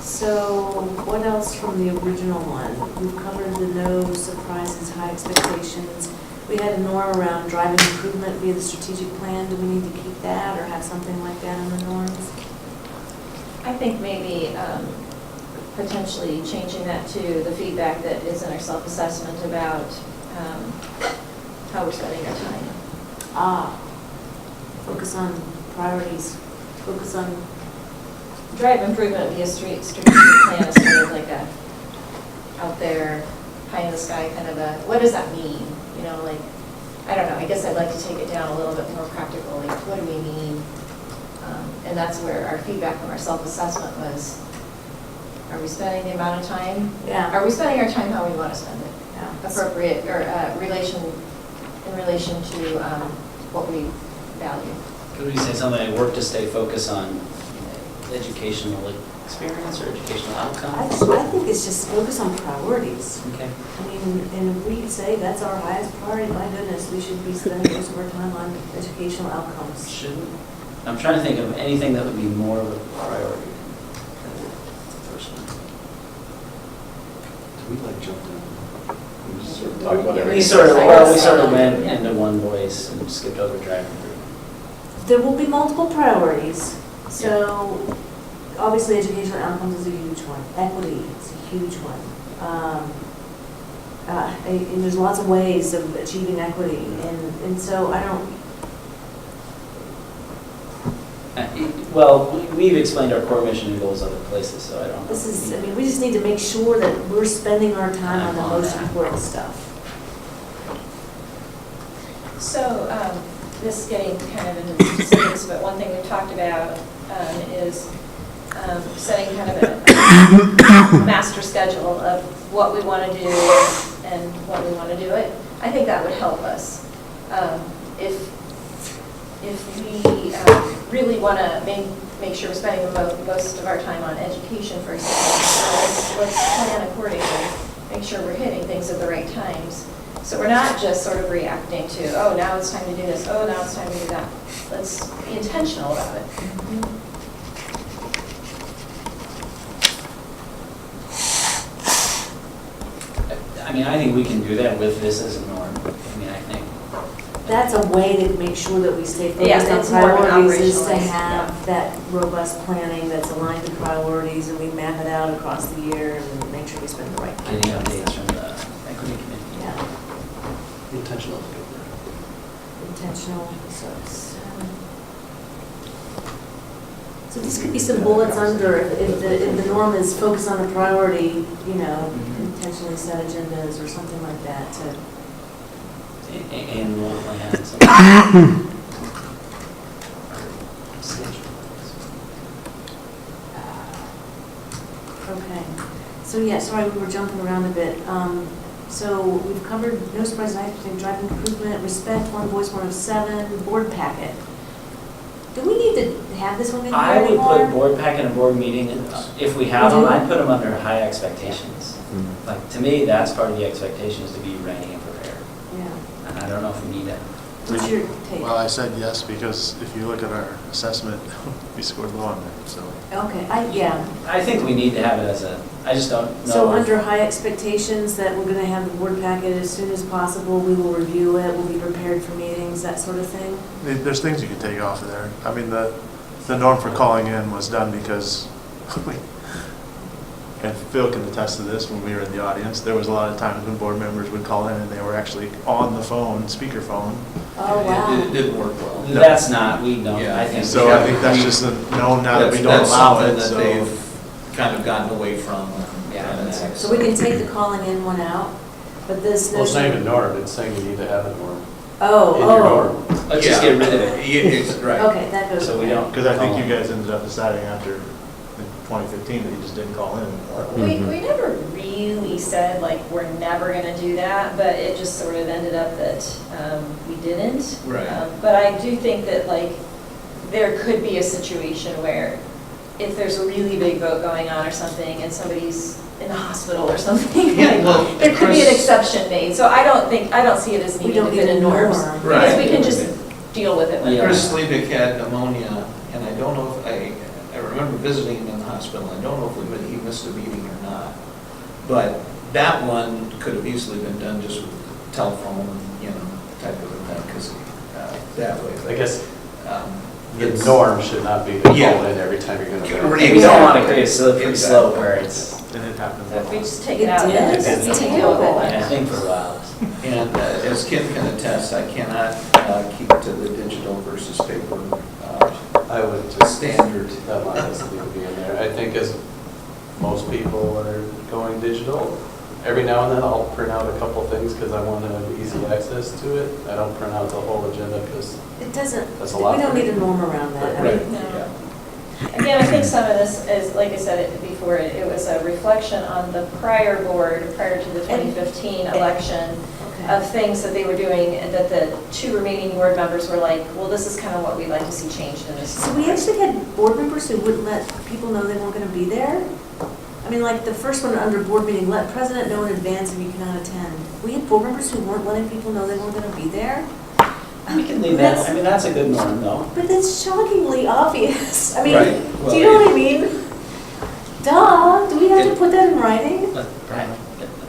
So what else from the original one? We've covered the no surprises, high expectations. We had a norm around driving improvement via the strategic plan. Do we need to keep that or have something like that in the norms? I think maybe potentially changing that to the feedback that is in our self-assessment about how we're spending our time. Focus on priorities. Focus on, Drive improvement via strategic plan is kind of like a out there, pie in the sky kind of a, what does that mean? You know, like, I don't know, I guess I'd like to take it down a little bit more practical, like what do we mean? And that's where our feedback from our self-assessment was, are we spending the amount of time? Yeah. Are we spending our time how we want to spend it? Yeah. Appropriate, or in relation to what we value. Could we say something like work to stay focused on educational experience or educational outcomes? I think it's just focus on priorities. Okay. I mean, and if we say that's our highest priority, my goodness, we should be spending most of our time on educational outcomes. Shouldn't, I'm trying to think of anything that would be more of a priority than the first one. Do we like jumped in? We just sort of talk about We everything. sort of went into one voice and skipped over driving through. There will be multiple priorities, so obviously educational outcomes is a huge one. Equity is a huge one. And there's lots of ways of achieving equity, and so I don't, Well, we've explained our core mission and goals other places, so I don't know. this is, I mean, we just need to make sure that we're spending our time on the On most that. important stuff. So, this is getting kind of into specifics, but one thing we've talked about is setting kind of a master schedule of what we want to do and when we want to do it. I think that would help us. If we really want to make sure we're spending most of our time on education, for example, let's plan accordingly, make sure we're hitting things at the right times. So we're not just sort of reacting to, oh, now it's time to do this, oh, now it's time to do that. Let's be intentional about it. I mean, I think we can do that with this as a norm. I mean, I think. That's a way to make sure that we stay Yeah, focused on it's more of an priorities, is to operationalized, have that robust planning that's aligned to priorities, and we map it out across the year and make sure we spend the right time. Getting updates from the equity committee. Yeah, Intentional is a good word. intentional, so this could be some bullets under, if the norm is focus on a priority, you know, intentionally set agendas or something like that to. Annual plan, something. Okay, so yeah, sorry, we were jumping around a bit. So we've covered no surprises, I think, driving improvement, respect, one voice, 107, board packet. Do we need to have this one in here I would anymore? put board pack in a board meeting, if we have them, I'd put them under high expectations. Like, to me, that's part of the expectations, to be ready and prepared. Yeah, And I don't know if we need that. what's your take? Well, I said yes because if you look at our assessment, we scored low on that, so. Okay, yeah. I think we need to have it as a, I just don't know. So if- under high expectations that we're gonna have the board packet as soon as possible, we will review it, we'll be prepared for meetings, that sort of thing? There's things you can take off of there. I mean, the norm for calling in was done because, and Phil can attest to this, when we were in the audience, there was a lot of times when board members would call in and they were actually on the phone, speakerphone. Oh, It wow. didn't work well. That's not, we don't, Yeah. I think. So Yeah, I think that's we- just known now that we don't That's allow something it, that so. they've kind of gotten away from. Yeah, that's- So we can take the calling in one out, but this Well, it's not notion. even norm, it's saying you need to have a norm Oh, in your oh, norm. Let's just get rid of it, Right. okay, that goes. so we away. don't. Because I think you guys ended up deciding after in 2015 that you just didn't call in anymore. We never really said, like, we're never going to do that, but it just sort of ended up that we didn't. Right. But I do think that, like, there could be a situation where if there's a really big vote going on or something and somebody's in the hospital or something, Yeah, like, well, there could be an Chris- exception made. So I don't see it as We needing don't to fit need a in norms. norm. Because we Right. can just deal with it when Yeah. it Chris comes. Sleepick had pneumonia, and I don't know if I remember visiting him in the hospital. I don't know if he missed a meeting or not. But that one could have easily been done just with telephone, type of a thing, because that way. I guess the It's- norm should not be to call Yeah. in every time you're going to. Right. We don't want to create a slippery slope where it's, And it happened. So if we just take It it out, did? then just That's deal with terrible. and I it. think for a while. And as Kim can attest, I cannot keep to the digital versus paper I would just, standard. that line doesn't need to be in there. I think as most people are going digital, every now and then I'll print out a couple things because I want to have easy access to it. I don't print out the whole agenda because It doesn't, That's a we lot don't for need me. a norm around that. I Right. mean, No. Again, I think some of this is, like I said it before, it was a reflection on the prior board, prior to the 2015 election, okay. of things that they were doing, and that the two remaining board members were like, well, this is kind of what we'd like to see changed in this. So we actually had board members who wouldn't let people know they weren't going to be there? I mean, like the first one under board meeting, let president know in advance if you cannot attend. We had board members who weren't letting people know they weren't going to be there? We can leave that, I mean, that's a good norm, though. But that's shockingly obvious. I mean, Right. do you know what I mean? Duh, do we have to put that in writing? But, Brian,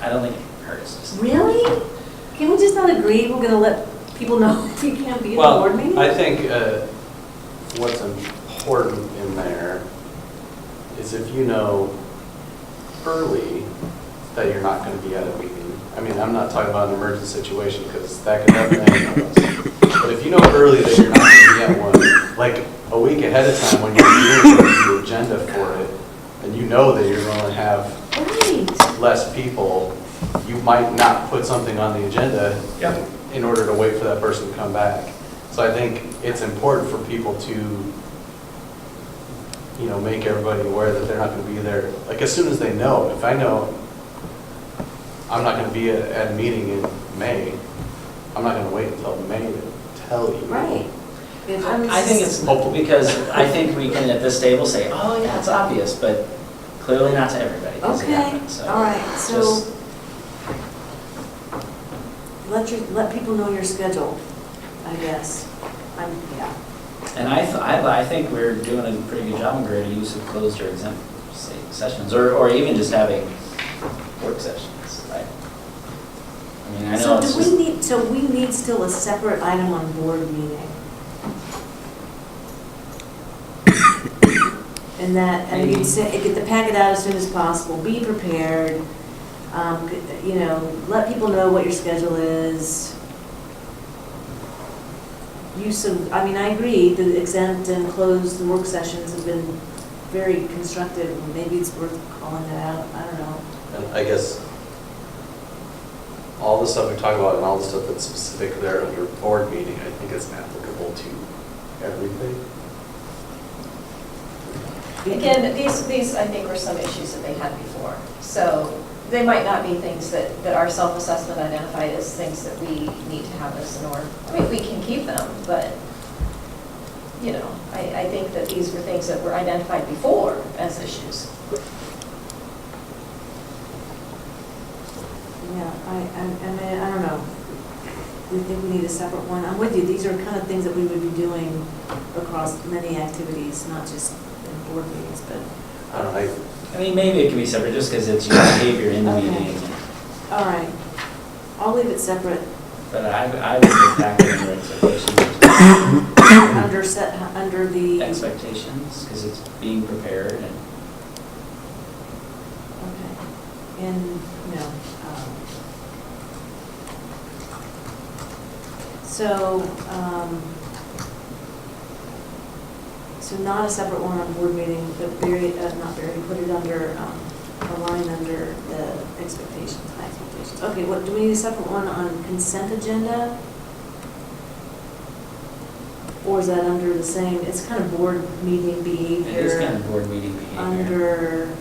I don't think it hurts. Just- Really? Can we just not agree we're going to let people know if you can't be at the Well, board meeting? I think what's important in there is if you know early that you're not going to be at a meeting. I mean, I'm not talking about an emergency situation because that could happen to any of us. But if you know early that you're not going to be at one, like a week ahead of time when you're doing the agenda for it, and you know that you're going to have Right. less people, you might not put something on the agenda Yep. in order to wait for that person to come back. So I think it's important for people to, you know, make everybody aware that they're not going to be there. Like as soon as they know, if I know I'm not going to be at a meeting in May, I'm not going to wait until May to tell you. Right. I think it's hopeful because I think we can at this table say, oh, yeah, it's obvious, but clearly not to everybody. 'cause it Okay, happens, so all right, so just- let people know your schedule, I guess. Yeah. And I think we're doing a pretty good job in greater use of closed or exempt sessions, or even just having work sessions, right? I mean, I know So it's do just, we need still a separate item on board meeting? And that, I mean, Maybe. get the packet out as soon as possible, be prepared, you know, let people know what your schedule is. Use of, I mean, I agree, the exempt and closed work sessions have been very constructive, maybe it's worth calling it out, I don't know. And I guess all the stuff we talk about and all the stuff that's specific there under board meeting, I think is applicable to everything. Again, these I think were some issues that they had before. So they might not be things that our self-assessment identified as things that we need to have as a norm. I mean, we can keep them, but, you know, I think that these were things that were identified before as issues. Yeah, I mean, I don't know. We think we need a separate one. I'm with you, these are kind of things that we would be doing across many activities, not just in board meetings, but, I don't know, I mean, maybe it can be separate just because it's your behavior in the Okay. meeting. all right. I'll leave it separate, But I would put back in your expectations, under the, expectations, because it's being prepared and. okay, and, no. So, so not a separate one on board meeting, but put it under, a line under the expectations, high expectations. Okay, what, do we need a separate one on consent agenda? Or is that under the same, it's kind of board meeting behavior? It is kind of board meeting behavior. Under,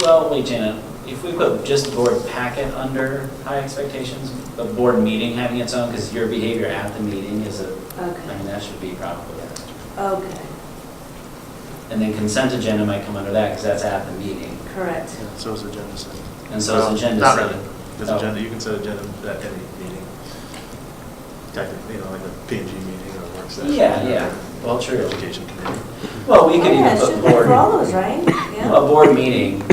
Well, wait, Janet, if we put just board packet under high expectations, a board meeting having its own, because your behavior at the meeting is I okay, mean, that should be probably. okay, And then consent agenda might come under that, because that's at the meeting. correct. Yeah, so is agenda setting. And so is agenda Not setting. really, because Oh. agenda, you can set agenda at any meeting. Technically, you know, like a P and G meeting or a work session. Yeah, well, true. Education committee. Well, we could Oh, yeah, even it put should be board, for all those, right? a Yeah. board meeting,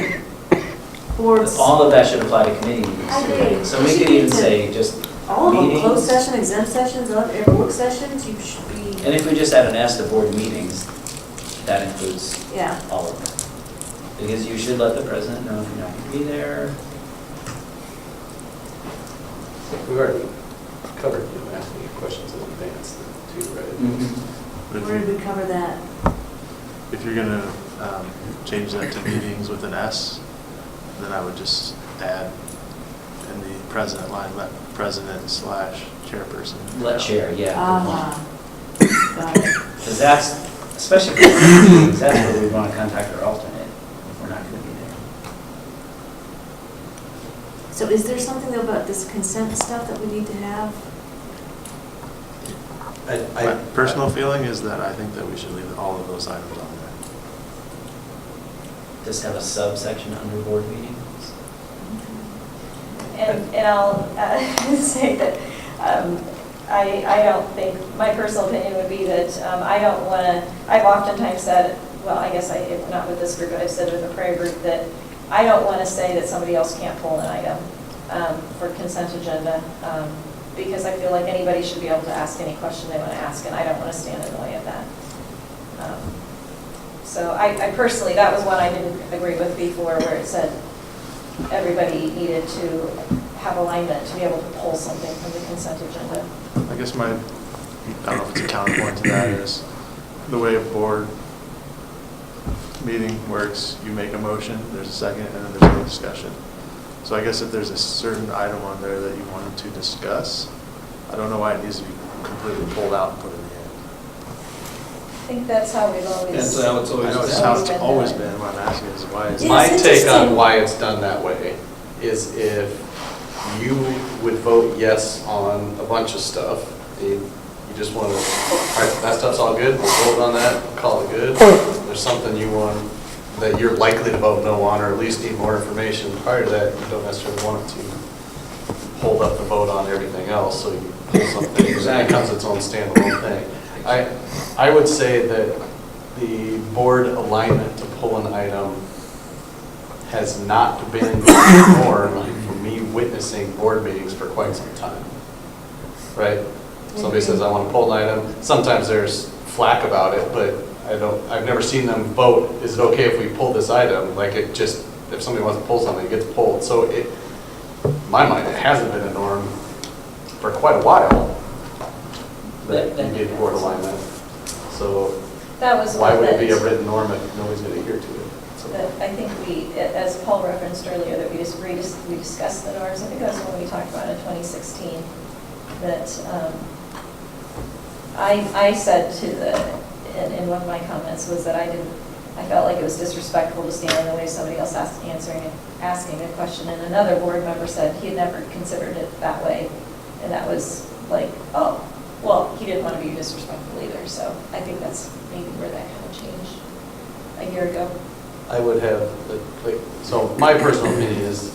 Boards, all of that should apply to committee meetings. I agree. So It we should could be even to- say just all of them, meetings. closed session, exempt sessions, every work sessions, you should be, And if we just add an S to board meetings, that includes yeah. all of them. Because you should let the president know if you're not going to be there. we've already covered, you know, asking you questions in advance too, right? But if Where you- did we cover that? If you're gonna change that to meetings with an S, then I would just add in the president line, let president/chairperson. Let chair, yeah. Ah, got it. Because that's, especially for meetings, that's where we want to contact our alternate if we're not going to be there. So is there something about this consent stuff that we need to have? My personal feeling is that I think that we should leave all of those items on there. Just have a subsection under board meetings. And I'll say that I don't think, my personal opinion would be that I don't want to, I've oftentimes said, well, I guess if not with this group, but I've said with the prayer group, that I don't want to say that somebody else can't pull an item for consent agenda, because I feel like anybody should be able to ask any question they want to ask, and I don't want to stand in the way of that. So I personally, that was one I didn't agree with before, where it said everybody needed to have alignment to be able to pull something from the consent agenda. I guess I don't know if it's a counterpoint to that, is the way a board meeting works, you make a motion, there's a second, and then there's no discussion. So I guess if there's a certain item on there that you wanted to discuss, I don't know why it needs to be completely pulled out and put in the end. I think that's how we've always. That's how it's I always know it's been. how it's always been, what I'm asking is why is Yeah, My it's take on interesting. why it's done that way is if you would vote yes on a bunch of stuff, you just want to, all right, that stuff's all good, we'll vote on that, call it good. There's something you want, that you're likely to vote no on, or at least need more information prior to that, you don't necessarily want to hold up the vote on everything else, so you pull something, and that becomes its own standalone thing. I would say that the board alignment to pull an item has not been the norm for me witnessing board meetings for quite some time. Right? Somebody says, I want to pull an item. Sometimes there's flack about it, but I've never seen them vote, is it okay if we pull this item? Like it just, if somebody wants to pull something, it gets pulled. So in my mind, it hasn't been a norm for quite a while that you get board alignment. So That was why one would it be a that, written norm if nobody's going to adhere to it? So- that I think we, as Paul referenced earlier, that we discussed the norms. I think that was when we talked about in 2016, that I said to in one of my comments was that I felt like it was disrespectful to stand in the way of somebody else asking a question. And another board member said he had never considered it that way. And that was like, oh, well, he didn't want to be disrespectful either. So I think that's maybe where that kind of changed a year ago. I would have, so my personal opinion is,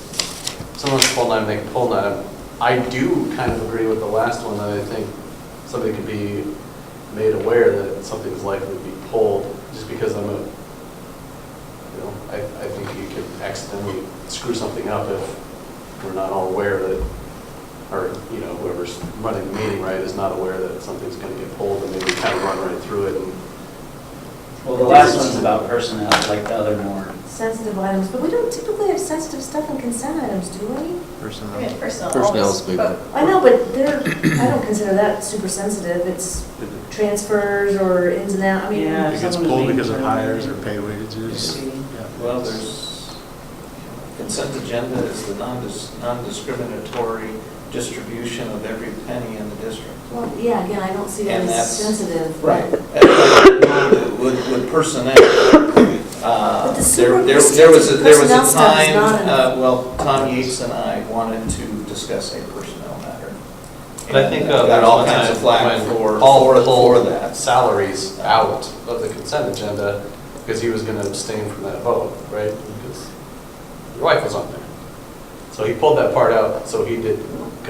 someone's pulled an item, they can pull an item. I do kind of agree with the last one, that I think somebody could be made aware that something's likely to be pulled, just because I think you could accidentally screw something up if we're not all aware that, or, whoever's running the meeting, right, is not aware that something's going to get pulled, and maybe kind of run right through it. And Well, the last one's about personnel, like the other more. Sensitive items, but we don't typically have sensitive stuff in consent items, do we? Personnel. I mean, personnel Personnel's always, big but I know, but I don't consider that super sensitive. It's transfers or ins and outs. I mean, Yeah. It gets Someone's pulled being because of hires or terminated. pay wages. Yeah. Well, there's, consent agenda is the non-discriminatory distribution of every penny in the district. well, yeah, again, I don't see that And as that's- sensitive. Right. With personnel, But the there was a personnel stuff is time, not enough. Tom Yates and I wanted to discuss a personnel matter. But I think And got got all one kinds time of flack when for Paul pulled that. salaries out of the consent agenda because he was going to abstain from that vote, right? Because your wife was on there. So he pulled that part out so he could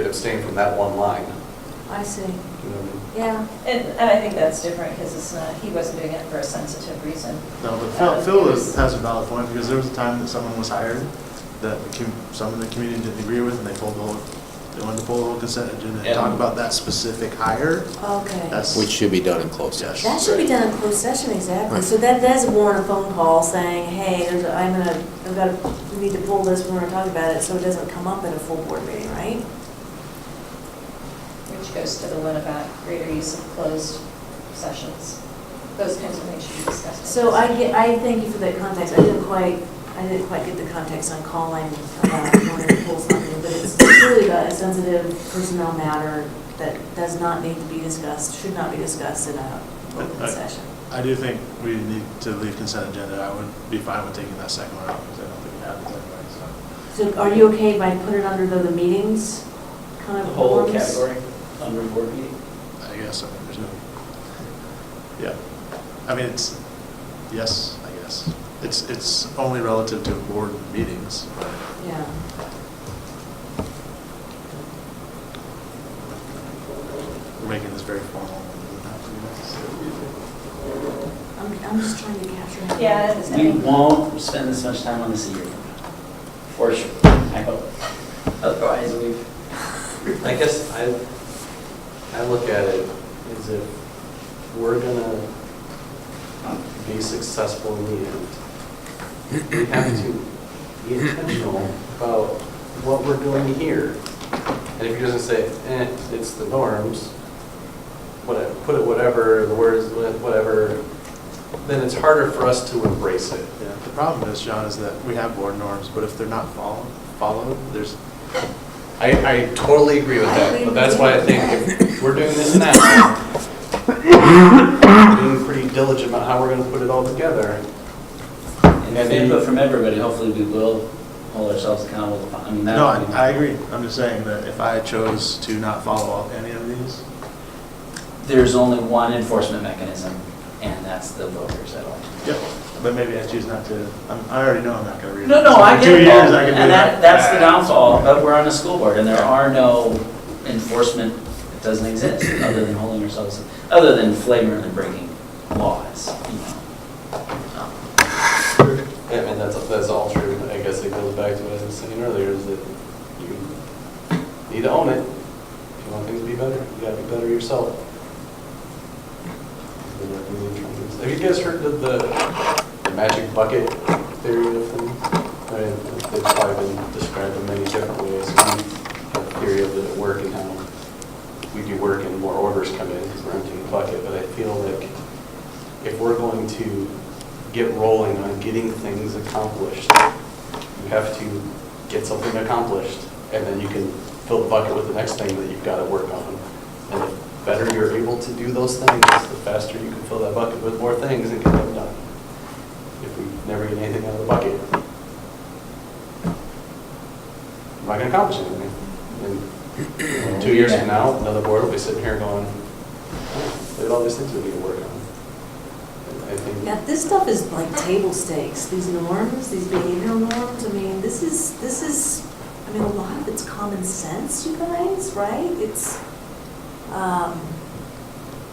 abstain from that one line. I see. You know what I mean? Yeah. and I think that's different because it's not, he wasn't doing it for a sensitive reason. No, but Phil has a valid point, because there was a time that someone was hired that some of the community didn't agree with, and they wanted to pull the whole consent agenda and talk about that specific hire. Okay. That's, Which should be done in closed Yes. session. That should be done in closed session, exactly. Right. So that does warrant a phone call saying, hey, we need to pull this, we're gonna talk about it, so it doesn't come up in a full board meeting, right? Which goes to the one about greater use of closed sessions. Those kinds of things should be discussed. So I thank you for that context. I didn't quite I didn't quite get the context on calling about wanting to pull something, but it's really a sensitive personnel matter that does not need to be discussed, should not be discussed in a open session. I do think we need to leave consent agenda. I would be fine with taking that second one out because I don't think it happens anyway, so. So are you okay if I put it under the meetings kind The of whole norms? category under board meeting? I guess, I mean, there's no, yeah. I mean, it's, yes, I guess. It's only relative to board meetings, but Yeah. we're making this very formal. I'm just trying to capture. Yeah, it's- We won't spend this much time on this a year from now, for sure, I hope. Otherwise, I guess I look at it as if we're gonna be successful in the end, we have to be intentional about what we're doing here. And if you're just gonna say, it's the norms, whatever, put it whatever, the words, whatever, then it's harder for us to embrace it. Yeah, the problem is, John, is that we have board norms, but if they're not followed, there's, I totally agree with that, but that's why I think if we're doing this now, being pretty diligent about how we're gonna put it all together. and if input from everybody, hopefully we will hold ourselves accountable. I mean, that. no, I agree. I'm just saying that if I chose to not follow any of these, There's only one enforcement mechanism, and that's the voters at all. yep, but maybe I choose not to, I already know I'm not gonna read it. No, So I in get 2 it, years, Paul, I can do and that. that's the downfall, but we're on a school board, and there are no enforcement, it doesn't exist, other than holding ourselves, other than flagrantly breaking laws, you know. Yeah, I mean, that's all true. I guess it goes back to what I was saying earlier, is that you need to own it. If you want things to be better, you gotta be better yourself. Have you guys heard of the magic bucket theory of things? I mean, it's probably been described in many different ways. We have a theory of it at work and how we do work and more orders come in because we're emptying the bucket. But I feel like if we're going to get rolling on getting things accomplished, you have to get something accomplished, and then you can fill the bucket with the next thing that you've got to work on. And the better you're able to do those things, the faster you can fill that bucket with more things and get them done. If we never get anything out of the bucket, I'm not going to accomplish anything. And 2 years from now, another board will be sitting here going, oh, look at all these things we need to work on. And I think Yeah, this stuff is like table stakes, these norms, these behavioral norms, I mean, this is, I mean, a lot of it's common sense, you guys, right? It's,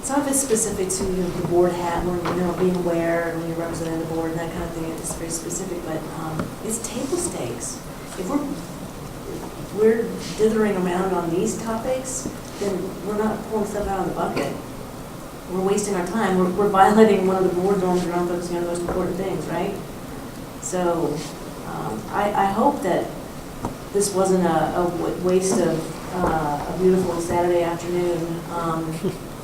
some of it's specific to, you know, the board hat, when, you know, being aware, and when you're representing the board, and that kind of thing, it's very specific, but, it's table stakes. If we're dithering around on these topics, then we're not pulling stuff out of the bucket. We're wasting our time, we're violating one of the board norms around focusing on the most important things, right? So, I hope that this wasn't a waste of a beautiful Saturday afternoon,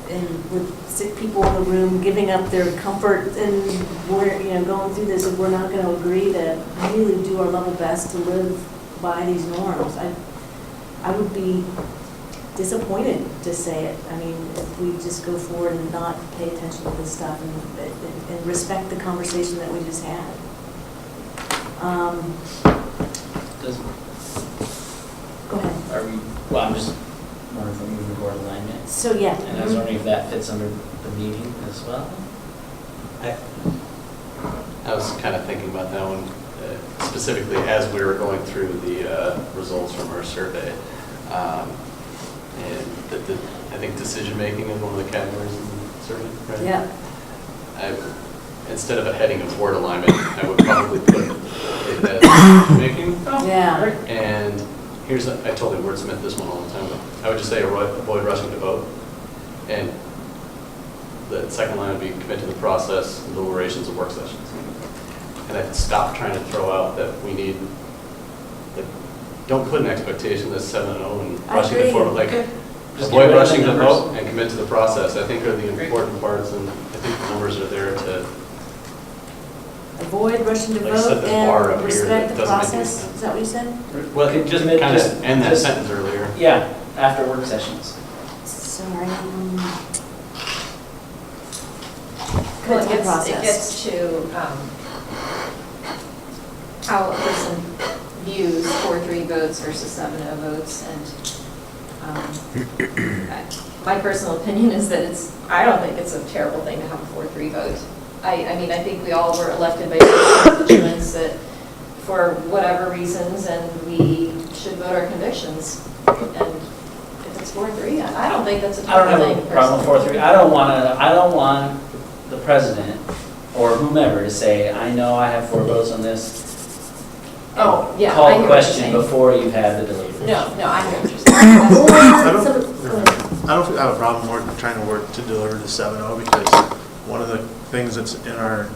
and with sick people in the room giving up their comfort and we're, you know, going through this, if we're not going to agree to really do our level best to live by these norms. I would be disappointed to say it. I mean, if we just go forward and not pay attention to this stuff and respect the conversation that we just had. Go ahead. Are we, well, I'm just wondering if we're moving board alignment, So, yeah. and I was wondering if that fits under the meeting as well? I was kind of thinking about that one specifically as we were going through the results from our survey. And I think decision-making is one of the categories in the survey, right? Yeah. Instead of a heading of board alignment, I would probably put it as decision-making. Yeah. And here's, I totally wordsmith this one all the time, but I would just say avoid rushing to vote. And the second line would be commit to the process and deliberations of work sessions. And I'd stop trying to throw out that we need, like, don't put an expectation that's 7-0 and I rushing to agree. forward. Like, Just avoid get rid of the rushing to numbers. vote and commit to the process, I think are the important parts, and I think the numbers are there to avoid rushing to Like I said, vote this bar up and here respect that the doesn't make any process? sense. Is that what you said? Well, Could just just- kind just- of end that just- sentence earlier. Yeah, after work sessions. Sorry. Well, Critical it process. gets to how a person views 4-3 votes versus 7-0 votes, and my personal opinion is that I don't think it's a terrible thing to have a 4-3 vote. I mean, I think we all were elected by constituents that, for whatever reasons, and we should vote our convictions. And if it's 4-3, I don't think that's a I don't terrible have thing. a problem with 4-3. I don't want the president or whomever to say, I know I have 4 votes on this. Oh, yeah. I Call hear the what question you're saying. before you've had the deliberation. No, I hear what you're saying. Or I don't- go ahead. I don't have a problem trying to work to deliver the 7-0 because one of the things that's in our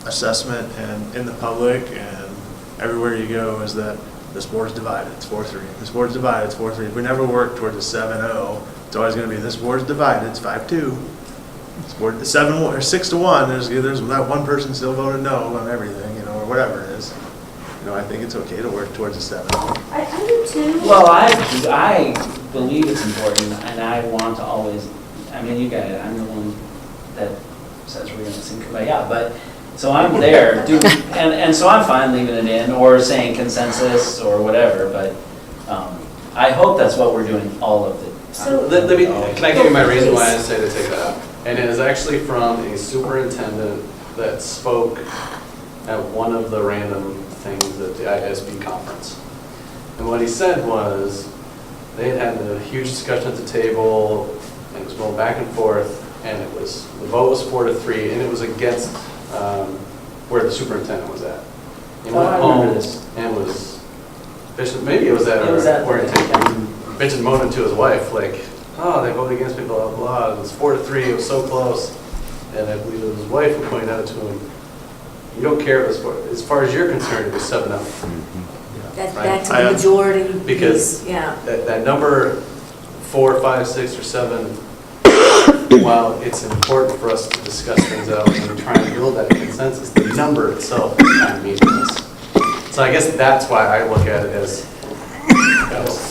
assessment and in the public and everywhere you go is that this board's divided, it's 4-3. This board's divided, it's 4-3. If we never work towards a 7-0, it's always going to be this board's divided, it's 5-2. This board, 7-1 or 6-1, there's that one person still voted no on everything, you know, or whatever it is. You know, I think it's okay to work towards a 7-0. I do too. Well, I believe it's important, and I want to always, I mean, you got it, I'm the one that says we're gonna sing Kumbaya, but, so I'm there, and so I'm fine leaving it in, or saying consensus, or whatever, but I hope that's what we're doing all of the time. So- Let me, can I give you my reason why I say to take that out? And it is actually from a superintendent that spoke at one of the random things at the ISB conference. And what he said was, they had a huge discussion at the table, and it was going back and forth, and the vote was 4-3, and it was against where the superintendent was at. He Oh, went I remember home this. and was, maybe it was at It was at orientation, bitching, moaning to his wife, like, oh, they voted against me, blah, blah, blah, it was 4-3, it was so close. And I believe it was his wife who pointed out to him, you don't care as far as you're concerned, it was 7-0. That's Right. back to the majority Because- piece, yeah. That number 4, 5, 6, or 7, while it's important for us to discuss things out and try and build that consensus, the number itself is kind of meaningless. So I guess that's why I look at it as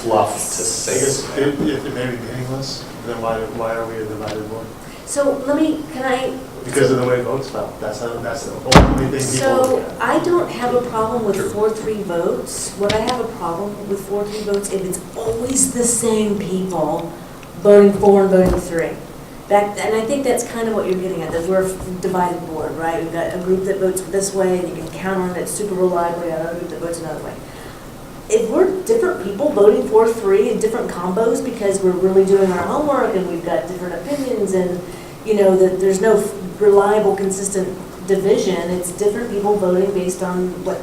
fluff to say. If it may be meaningless, then why are we a divided board? So can I? Because of the way votes fell. That's the only thing people So look at. I don't have a problem with 4-3 votes. What I have a problem with 4-3 votes, if it's always the same people voting 4 and voting 3. And I think that's kind of what you're getting at, that we're a divided board, right? We've got a group that votes this way, and you can count on it super reliably, another group that votes another way. If we're different people voting 4-3 in different combos because we're really doing our homework and we've got different opinions and, you know, that there's no reliable, consistent division, it's different people voting based on what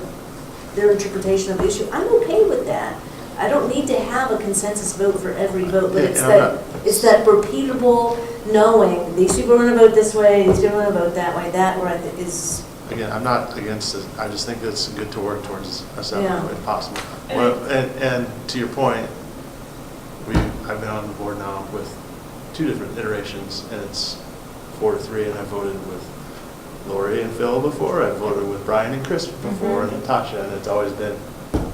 their interpretation of the issue. I'm okay with that. I don't need to have a consensus vote for every vote, but Yeah, and it's that repeatable knowing, these people are gonna vote this way, these people are gonna vote that way, that where I think is, Again, I'm not against it, I just think it's good to work towards a 7 Yeah. if possible. And- Well, and to your point, I've been on the board now with 2 different iterations, and it's 4-3, and I voted with Lori and Phil before, I voted with Brian and Chris before, and Natasha, and it's always been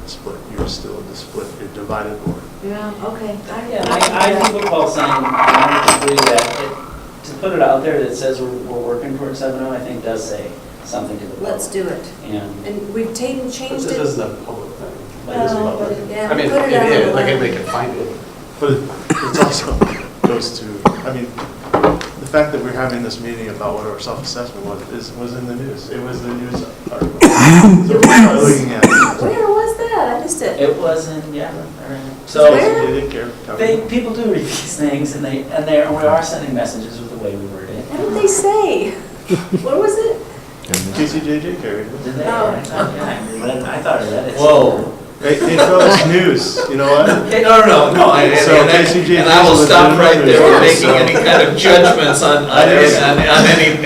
split, you're still the split, you're divided board. yeah, okay. Yeah, I think what Paul's saying, I agree that to put it out there that says we're working towards 7-0, I think does say something to the public. Let's do it. And And we've But changed this it. isn't a public thing. It is Well, public. but yeah, I mean, put it it out is, on like the anybody web. can find it. But it's also goes to, I mean, the fact that we're having this meeting about what our self-assessment was in the news. It was the news article. So we're not looking at it. Where was that? I missed it. it wasn't, yeah, all right. So Where? They didn't care. people do read these things, and we are sending messages with the way we word it. What did they say? What was it? KCJJ carried it. Did they? Oh. I thought I read it. Whoa. Hey, Phil, it's news, you know what? Okay, no, So KCJJ and I will is stop right there legitimate with news, making any kind of judgments on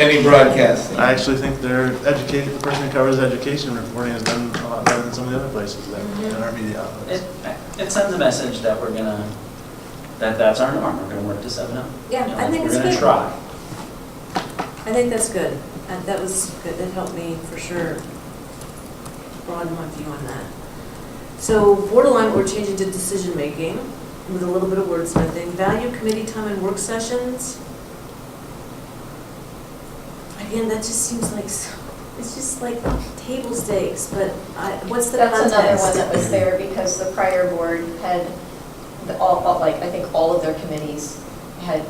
any broadcasting. I actually think the person who covers education reporting has done a lot better than some of the other places that in our media outlets. It sends a message that that's our norm, we're gonna work to 7-0. Yeah, I think it's We're good. gonna try. I think that's good. That was good, that helped me for sure broaden my view on that. So board alignment, we're changing to decision-making with a little bit of wordsmithing. Value committee time and work sessions. Again, that just seems like, it's just like table stakes, but what's the context? That's another one that was there because the prior board had, I think all of their committees had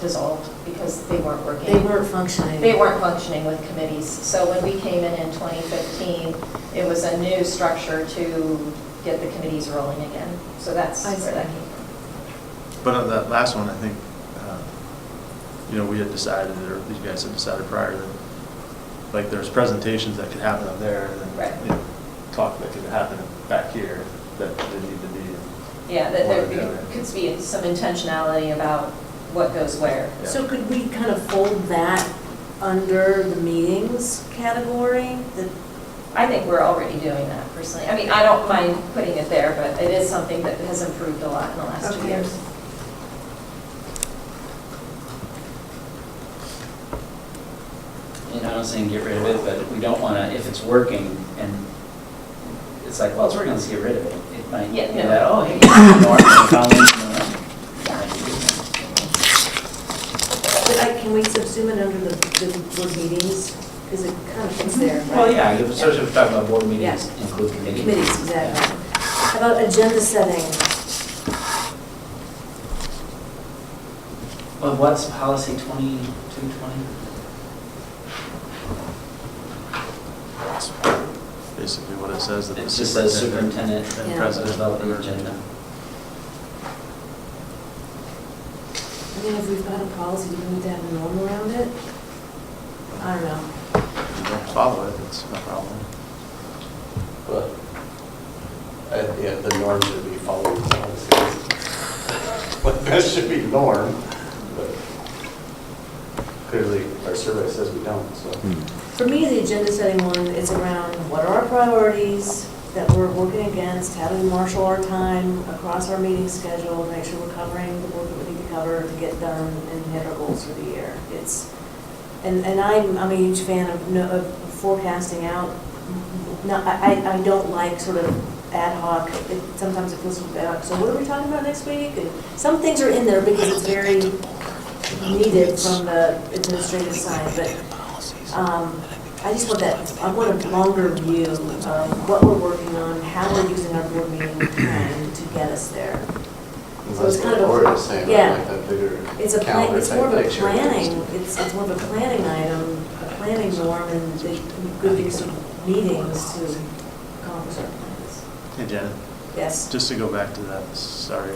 dissolved because they weren't working. They weren't functioning. They weren't functioning with committees. So when we came in 2015, it was a new structure to get the committees rolling again. So that's I see. where that came from. But on that last one, I think, we had decided, or these guys had decided prior that, like, there's presentations that could happen up there, and Right. then, talk that could happen back here that didn't need to be. Yeah, that there Watered down. could be some intentionality about what goes where. Yeah. So could we kind of fold that under the meetings category? I think we're already doing that personally. I mean, I don't mind putting it there, but it is something that has improved a lot in the last 2 Okay. years. I'm not saying get rid of it, but we don't want to, if it's working and it's like, well, it's working, let's get rid of it. It might be Yeah, no. that, oh, hey, Norm, following, Can we subsume it under the board meetings? Because it kind of fits there, right? Well, yeah, especially if we're talking about board meetings, Yeah. include committees. Committees, exactly. How about agenda setting? Well, what's policy 2220? That's basically what it says. That It the just says superintendent and Yeah. president develop the are- agenda. I mean, if we've got a policy, do we need to have a norm around it? I don't know. You don't follow it, it's no problem. But, yeah, the norm should be following policies. Like, that should be norm, but clearly our survey says we don't, so. For me, the agenda setting one is around what are our priorities that we're working against, how do we marshal our time across our meeting schedule, make sure we're covering the work that we need to cover to get done and hit our goals for the year. And I'm a huge fan of forecasting out. No, I don't like sort of ad hoc, sometimes it feels ad hoc. So what are we talking about next week? And some things are in there because it's very needed from the administrative side, but I just want I want a longer view of what we're working on, how we're using our board meeting time to get us there. So it's kind of a- Board is saying, yeah. like that bigger It's a plan, calendar it's more of type a picture. planning, it's more of a planning item, a planning norm, and the good use of meetings to accomplish our plans. Hey, Janet, Yes. just to go back to that, sorry,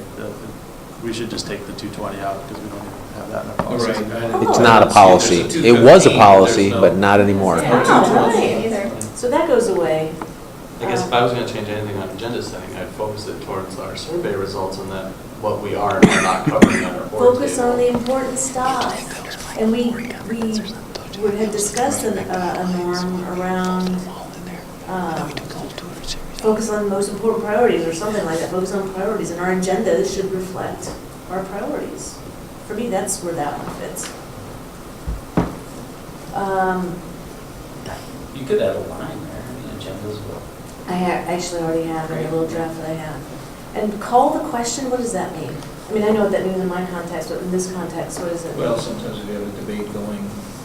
we should just take the 220 out because we don't even have that in our policy. Right. It's not a policy. There's a It was a 215, policy, there's no- but not anymore. Yeah. Oh, right. right, either. So that goes away. I guess if I was gonna change anything on agenda setting, I'd focus it towards our survey results and that what we are and are not covering on our board Focus table. on the important stuff. And we had discussed a norm around, focus on the most important priorities or something like that, focus on priorities, and our agenda should reflect our priorities. For me, that's where that one fits. You could add a line there, I mean, agendas will. Actually already have in the little draft that I have. And call the question, what does that mean? I mean, I know what that means in my context, but in this context, what does it mean? Well, sometimes we have a debate going.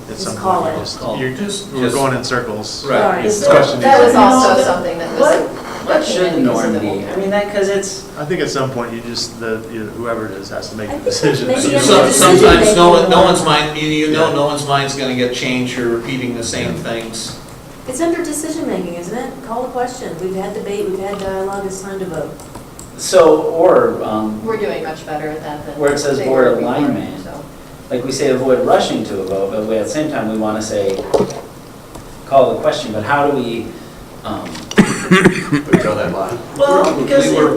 At Just some call point, it. you're we're going in circles. Right. Sorry. This question That was needs- also something that was. What should the norm be? I mean, because it's, I think at some point, whoever it is has to make I the think decision. maybe So- I'm so- the Sometimes decision-making no one's one. mind, no one's mind's gonna get changed, you're repeating the same things. It's under decision-making, isn't it? Call the question. We've had debate, we've had dialogue, it's time to vote. so, or, We're doing much better at that than. where it says they board were before, alignment. so. like we say, avoid rushing to a vote, but at the same time, we want to say, call the question, but how do we, We draw that line. well, because We'll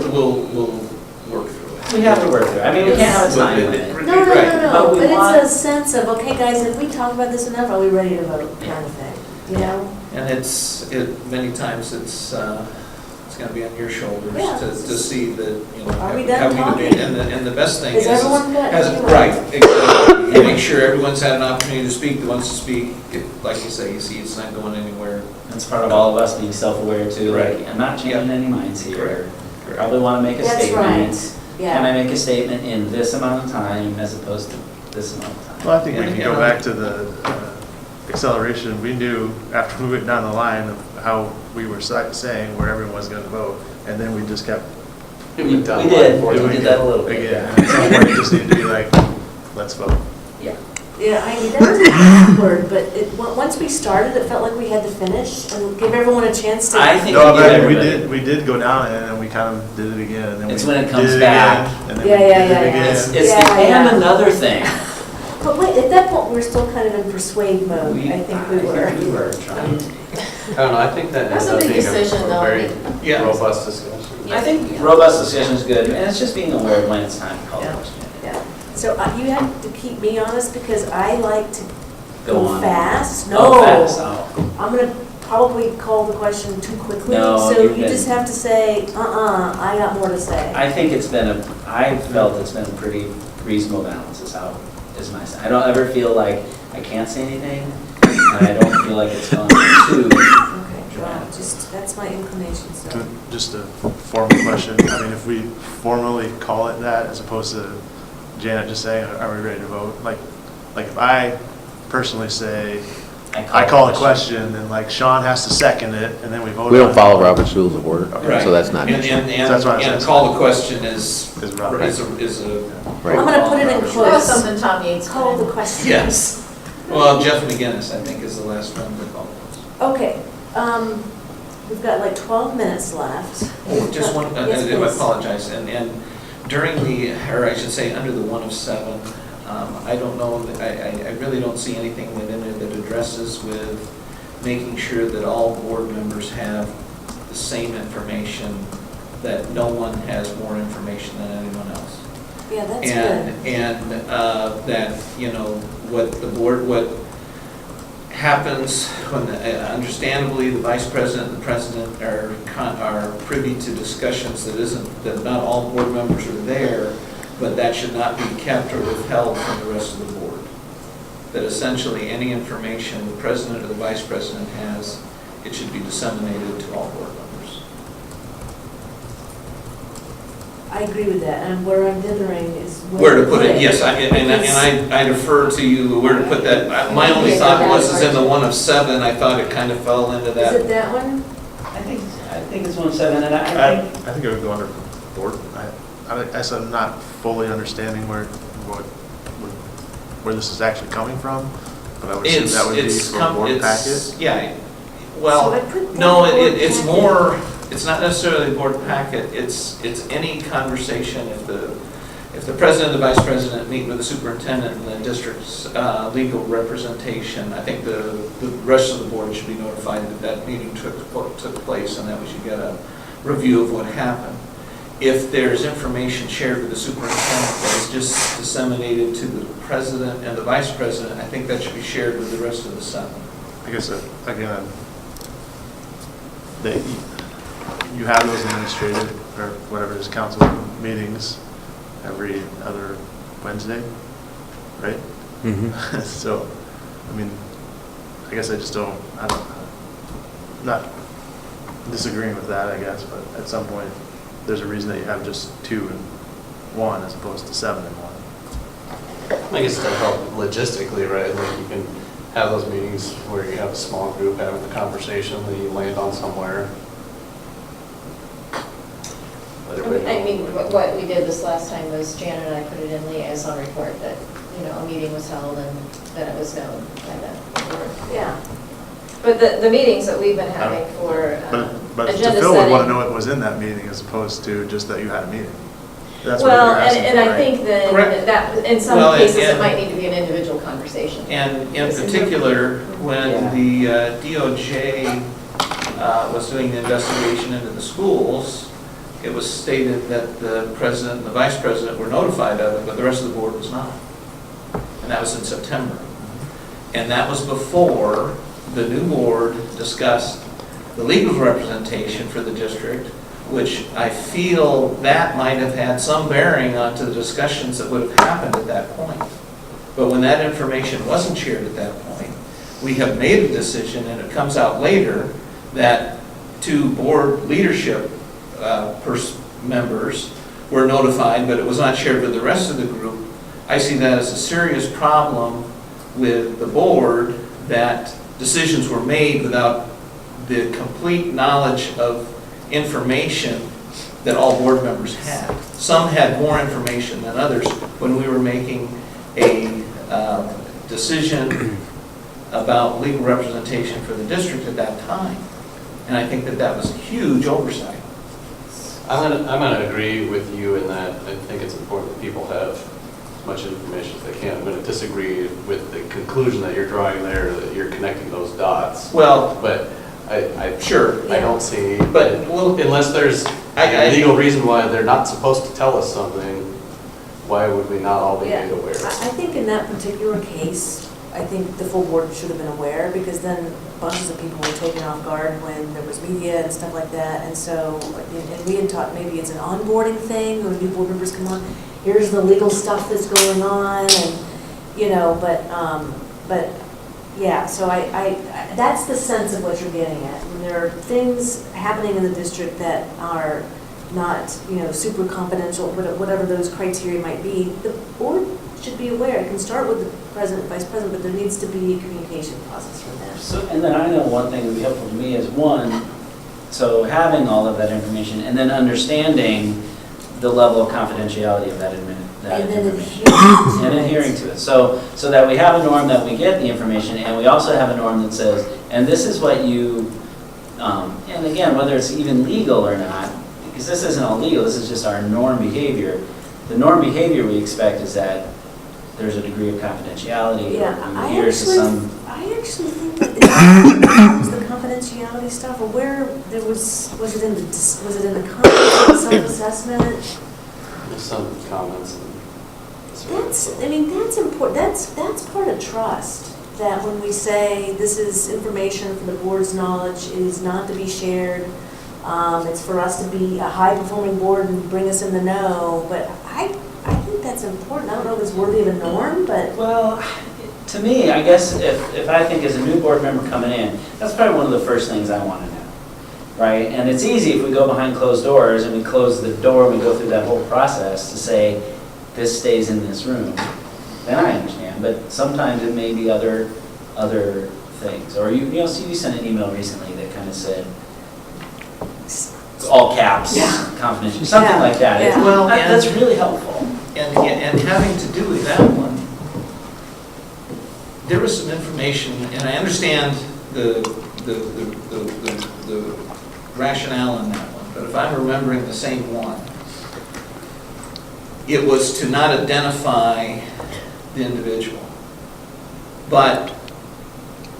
work through it. we have to work through it. I mean, we can't have a time limit. No, no, Right. no, But no, we but want- it's a sense of, okay, guys, if we talk about this enough, are we ready to vote, kind of thing, you know? And many times it's gonna be on your shoulders Yeah. to see that, Are we have done debate. talking? And the best thing Is is. everyone good? has- Anyway. Right, exactly. to make sure everyone's had an opportunity to speak, that wants to speak. Like you say, you see it's not going anywhere. That's part of all of us being self-aware too, like, Right. I'm not changing Yeah. any minds here. Correct. I probably want to make a That's statement. right. Can I Yeah. make a statement in this amount of time as opposed to this amount of time? Well, I think we And- can go back to the acceleration. We knew after we went down the line of how we were saying where everyone was going to vote, and then we just kept We went down We line did. for We them. did that a little bit. again. And at some point, you just need to be like, let's vote. Yeah, I mean, that was awkward, but once we started, it felt like we had to finish and give everyone a chance to. I think No, we give but we everybody- did go down it, and then we kind of did it again, and then we It's when it did comes again, back. and then we Yeah, did yeah, it yeah, again. It's the Yeah, and yeah. another thing. But wait, at that point, we were still kind of in persuade mode, I think we were. I think we were trying. I don't know, I think that That's ended a up big being decision, a though. very Yeah. robust discussion. I think robust discussion is good, and it's just being aware of when it's time to call the Yeah. question. Yeah, so you have to keep me honest because I like to Go go on. fast. Go No, fast, oh. I'm gonna probably call the question too quickly. No, So you've you been- just have to say, I got more to say. I think I felt it's been a pretty reasonable balance is my, I don't ever feel like I can't say anything, and I don't feel like it's gone too. Okay, well, just, that's my inclination, so. Just a formal question. I mean, if we formally call it that, as opposed to Janet just saying, are we ready to vote? Like if I personally say, I call a question, and like Sean has to second it, and then we vote on it. We don't follow Robert's Rules of Order, Right. so that's not an And, issue. and, That's what I was and asking. call the question is Is Robert. a I'm Right. gonna put it in That was quotes. something Tom Yates Call the did. question. yes. Well, Jeff McGinnis, I think, is the last one to call. Okay, we've got like 12 minutes left. Oh, just one, Yes, I please. apologize, and during the, or I should say, under the 1 of 7, I don't know, I really don't see anything within it that addresses with making sure that all board members have the same information, that no one has more information than anyone else. Yeah, that's good. And that, what happens when, understandably, the vice president and the president are privy to discussions that not all board members are there, but that should not be kept or withheld from the rest of the board. That essentially, any information the president or the vice president has, it should be disseminated to all board members. I agree with that, and where I'm dithering is Where to put it, yes, and I defer to you where to put that. My only thought was, is in the 1 of 7, I thought it kind of fell into Is that. it that one? I think it's 1 of 7, and I think, I think it would go under board. I guess I'm not fully understanding where this is actually coming from, but I would assume that would be for a board packet. Yeah, So well, I put no, that board it's packet. more, it's not necessarily a board packet, it's any conversation, if the president and the vice president meet with the superintendent and the district's legal representation, I think the rest of the board should be notified that that meeting took place and that we should get a review of what happened. If there's information shared with the superintendent that is just disseminated to the president and the vice president, I think that should be shared with the rest of the 7. I guess, again, you have those administrative, or whatever it is, council meetings every other Wednesday, right? Mhm. So, I mean, I guess I'm not disagreeing with that, I guess, but at some point, there's a reason that you have just 2 and 1 as opposed to 7 and 1. I guess to help logistically, right, like you can have those meetings where you have a small group having the conversation, then you land on somewhere. Let everybody I mean, know. what we did this last time was Janet and I put it in liaison report that, a meeting was held and that it was known by the board. Yeah. But the meetings that we've been having for But to agenda Phil would want to setting. know what was in that meeting as opposed to just that you had a meeting. That's what Well, you're asking and for, I right? think Correct. that in some Well, cases, it and- might need to be an individual conversation. And in Yes, and particular, Yeah. when the DOJ was doing the investigation into the schools, it was stated that the president and the vice president were notified of it, but the rest of the board was not. And that was in September. And that was before the new board discussed the legal representation for the district, which I feel that might have had some bearing onto the discussions that would have happened at that point. But when that information wasn't shared at that point, we have made a decision, and it comes out later, that two board leadership members were notified, but it was not shared with the rest of the group. I see that as a serious problem with the board, that decisions were made without the complete knowledge of information that all board members had. Some had more information than others when we were making a decision about legal representation for the district at that time. And I think that that was a huge oversight. I'm gonna agree with you in that I think it's important that people have as much information as they can. I'm gonna disagree with the conclusion that you're drawing there, that you're connecting those dots. Well, But I sure. I don't see, But, well, unless there's I- a legal reason why they're not supposed to tell us something, why would we not all be Yeah. made aware? I think in that particular case, I think the full board should have been aware, because then bunches of people were taken off guard when there was media and stuff like that. And so, and we had talked, maybe it's an onboarding thing, when new board members come on, here's the legal stuff that's going on, and, but, yeah, so I that's the sense of what you're getting at. When there are things happening in the district that are not, super confidential, whatever those criteria might be, the board should be aware. It can start with the president, vice president, but there needs to be a communication process from them. So, and then I know one thing that would be helpful to me is, one, so having all of that information and then understanding the level of confidentiality of that And then information. adhering to And it. adhering to it. So that we have a norm that we get the information, and we also have a norm that says, and this is what you, and again, whether it's even legal or not, because this isn't all legal, this is just our norm behavior. The norm behavior we expect is that there's a degree of confidentiality. Yeah, or I adheres to some. actually think that it was the confidentiality stuff, or where there was it in the context of self-assessment? There's some comments. That's important, that's part of trust, that when we say this is information for the board's knowledge, it is not to be shared, it's for us to be a high-performing board and bring us in the know, but I think that's important. I don't know if it's worthy of a norm, but Well, to me, I guess if I think as a new board member coming in, that's probably one of the first things I want to know, right? And it's easy if we go behind closed doors and we close the door and we go through that whole process to say, this stays in this room, then I understand. But sometimes it may be other things. Or you sent an email recently that kind of said, all caps, confidential, something like that. Yeah. Well, That's really helpful. And having to do with that one, there was some information, and I understand the rationale in that one, but if I'm remembering the same one, it was to not identify the individual, but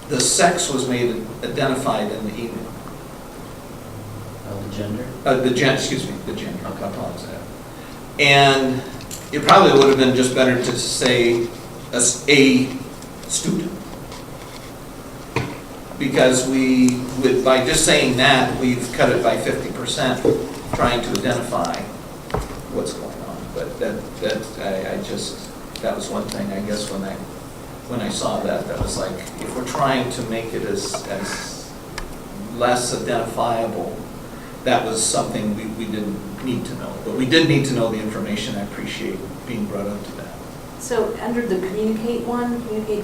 the sex was made identified in the email. The gender? The gender, I apologize. And it probably would have been just better to say a student. Because by just saying that, we've cut it by 50%, trying to identify what's going on. But that was one thing, I guess, when I saw that was like, if we're trying to make it as less identifiable, that was something we didn't need to know. But we did need to know the information. I appreciate being brought up to that. so under the communicate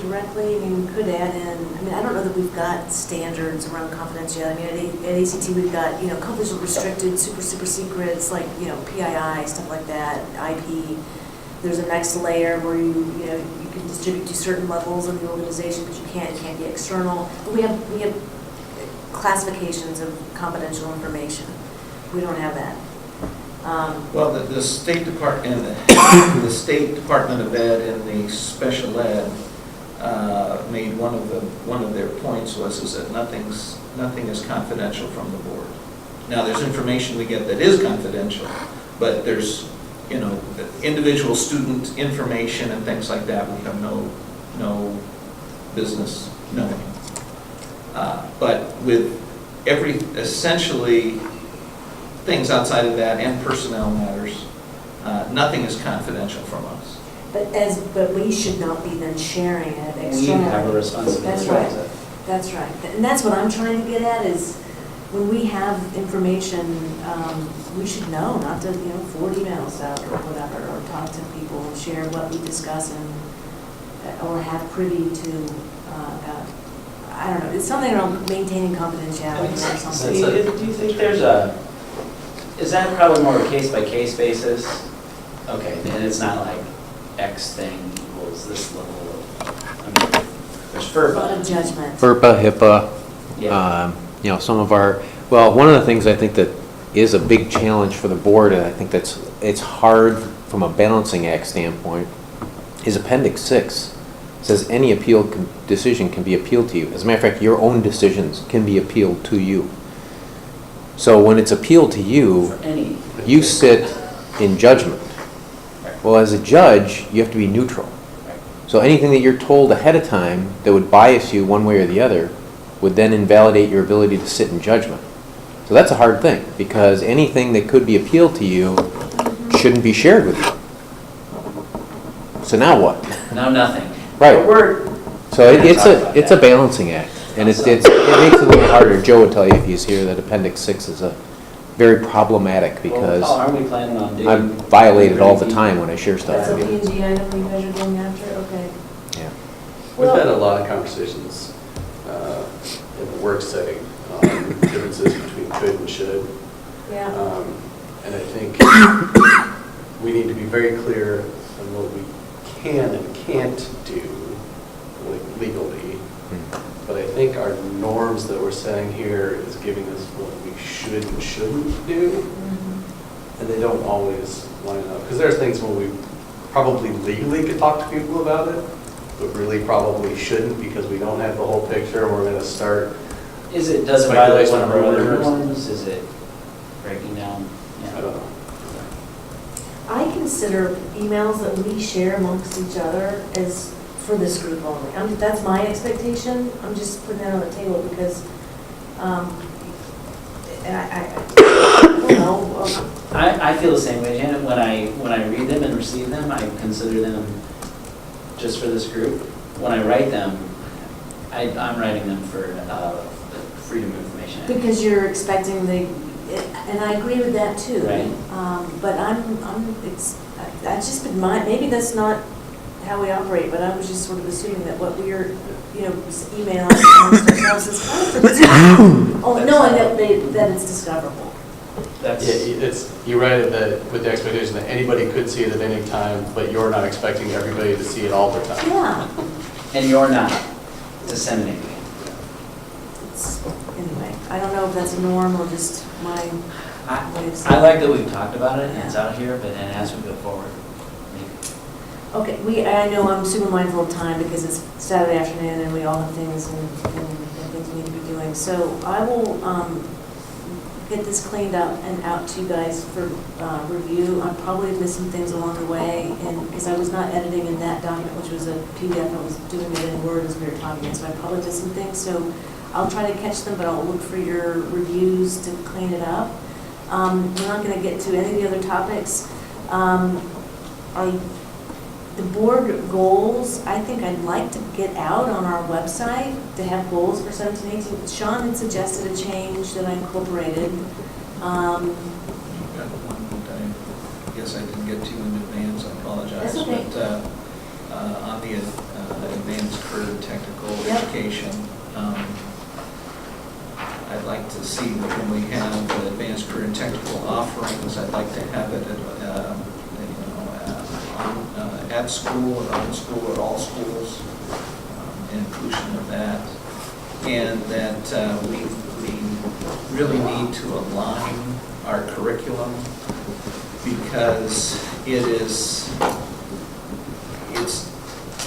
directly, I mean, we could add in, I don't know that we've got standards around confidentiality. I mean, at ACT, we've got, confidential, restricted, super secrets, like, PII, stuff like that, IP. There's a next layer where you can distribute to certain levels of the organization, but it can't be external. But we have classifications of confidential information. We don't have that. Well, the State Department, the State Department of Ed and the Special Ed made one of their points was that nothing is confidential from the board. Now, there's information we get that is confidential, but there's individual student information and things like that we have no business knowing. But with essentially things outside of that and personnel matters, nothing is confidential from us. But we should not be then sharing it We externally. have a responsibility. That's right. That's right. And that's what I'm trying to get at is, when we have information, we should know, not to, forward emails out or whatever, or talk to people and share what we discuss and, or have privy to, I don't know, it's something around maintaining confidentiality or So something. do you think there's is that probably more a case-by-case basis? Okay, and it's not like X thing equals this level of, I mean, there's A lot of FERPA. judgment. FERPA, HIPAA, Yeah. some of our, well, one of the things I think that is a big challenge for the board, and I think it's hard from a balancing act standpoint, is Appendix 6. Says any decision can be appealed to you. As a matter of fact, your own decisions can be appealed to you. So when it's appealed to you, For any. you sit in judgment. Well, as a judge, you have to be neutral. So anything that you're told ahead of time that would bias you one way or the other would then invalidate your ability to sit in judgment. So that's a hard thing, because anything that could be appealed to you shouldn't be shared with you. So now what? No, nothing. Right. But we're, So we're gonna it's talk about a that. balancing act, and it makes it a little harder. Joe would tell you if he's here that Appendix 6 is very problematic because Well, aren't we planning on doing? I'm violated all the time when I share stuff That's a with you. P&G item you guys are going after, okay. Yeah. We've had a lot of conversations in the work setting on differences between could and should. Yeah. And I think we need to be very clear on what we can and can't do legally. But I think our norms that we're setting here is giving us what we should and shouldn't do. Mhm. And they don't always line up. Because there's things where we probably legally could talk to people about it, but really probably shouldn't because we don't have the whole picture and we're going to start. Is it, does it violate one of our other Speculation on norms? Is it breaking down? I don't know. I consider emails that we share amongst each other as for this group only. That's my expectation. I'm just putting that on the table because, and I don't know. I feel the same way, Janet. When I read them and receive them, I consider them just for this group. When I write them, I'm writing them for Freedom of Information Act. Because you're expecting and I agree with that too. Right. But that's just been maybe that's not how we operate, but I was just sort of assuming that what we're, emailing amongst ourselves is kind of for this. Oh, knowing that it's discoverable. That's, Yeah, you're right that with the expectation that anybody could see it at any time, but you're not expecting everybody to see it all the time. Yeah. and you're not disseminating it. Anyway, I don't know if that's a norm or just my way of saying. I like that we've talked about it and it's out here, but then as we go forward, Okay, I know I'm super mindful of time because it's Saturday afternoon and we all have things and things we need to be doing. So I will get this cleaned up and out to you guys for review. I probably missed some things along the way, and because I was not editing in that document, which was a PDF, I was doing it in Word as we were talking, so I probably missed some things. So I'll try to catch them, but I'll look for your reviews to clean it up. We're not going to get to any of the other topics. The board goals, I think I'd like to get out on our website to have goals for 17-18. Sean had suggested a change that I incorporated. You've got one that I guess I didn't get to in advance, I apologize. That's okay. But on the advanced career technical Yep. education, I'd like to see that when we have the advanced career and technical offerings, I'd like to have it at school or on school or all schools, inclusion of that. And that we really need to align our curriculum because it's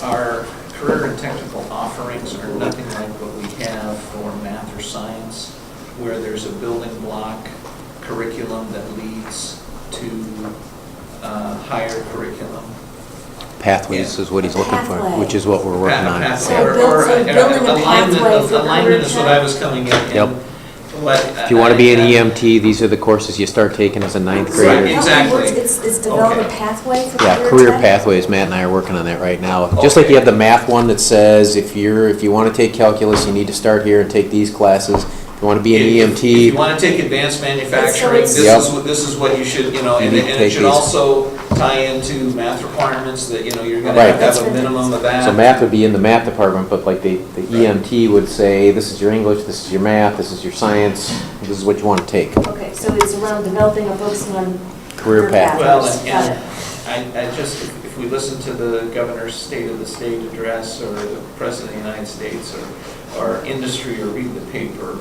our career and technical offerings are nothing like what we have for math or science, where there's a building block curriculum that leads to higher curriculum. Pathways is what he's looking for, Pathway. which is what we're working on. Pathway, So building a pathway for alignment is what career I was coming in. Yep. what. If you want to be an EMT, these are the courses you start taking as a ninth Right, grader. exactly. It's develop a Okay. pathway for Yeah, career career tech? pathways, Matt and I are working on that right now. Just like you have the math one that says, if you want to take calculus, you need to start here and take these classes. If you want to be an If EMT, you want to take advanced manufacturing, it's- this is what you should, and You need to it take should these. also tie into math requirements that, you're going to Right. have a minimum of that. so math would be in the math department, but like the EMT would say, this is your English, this is your math, this is your science, this is what you want to take. Okay, so it's around developing or focusing on Career pathways. Well, Got it. I just, if we listen to the governor's State of the State address, or the President of the United States, or industry, or read the paper,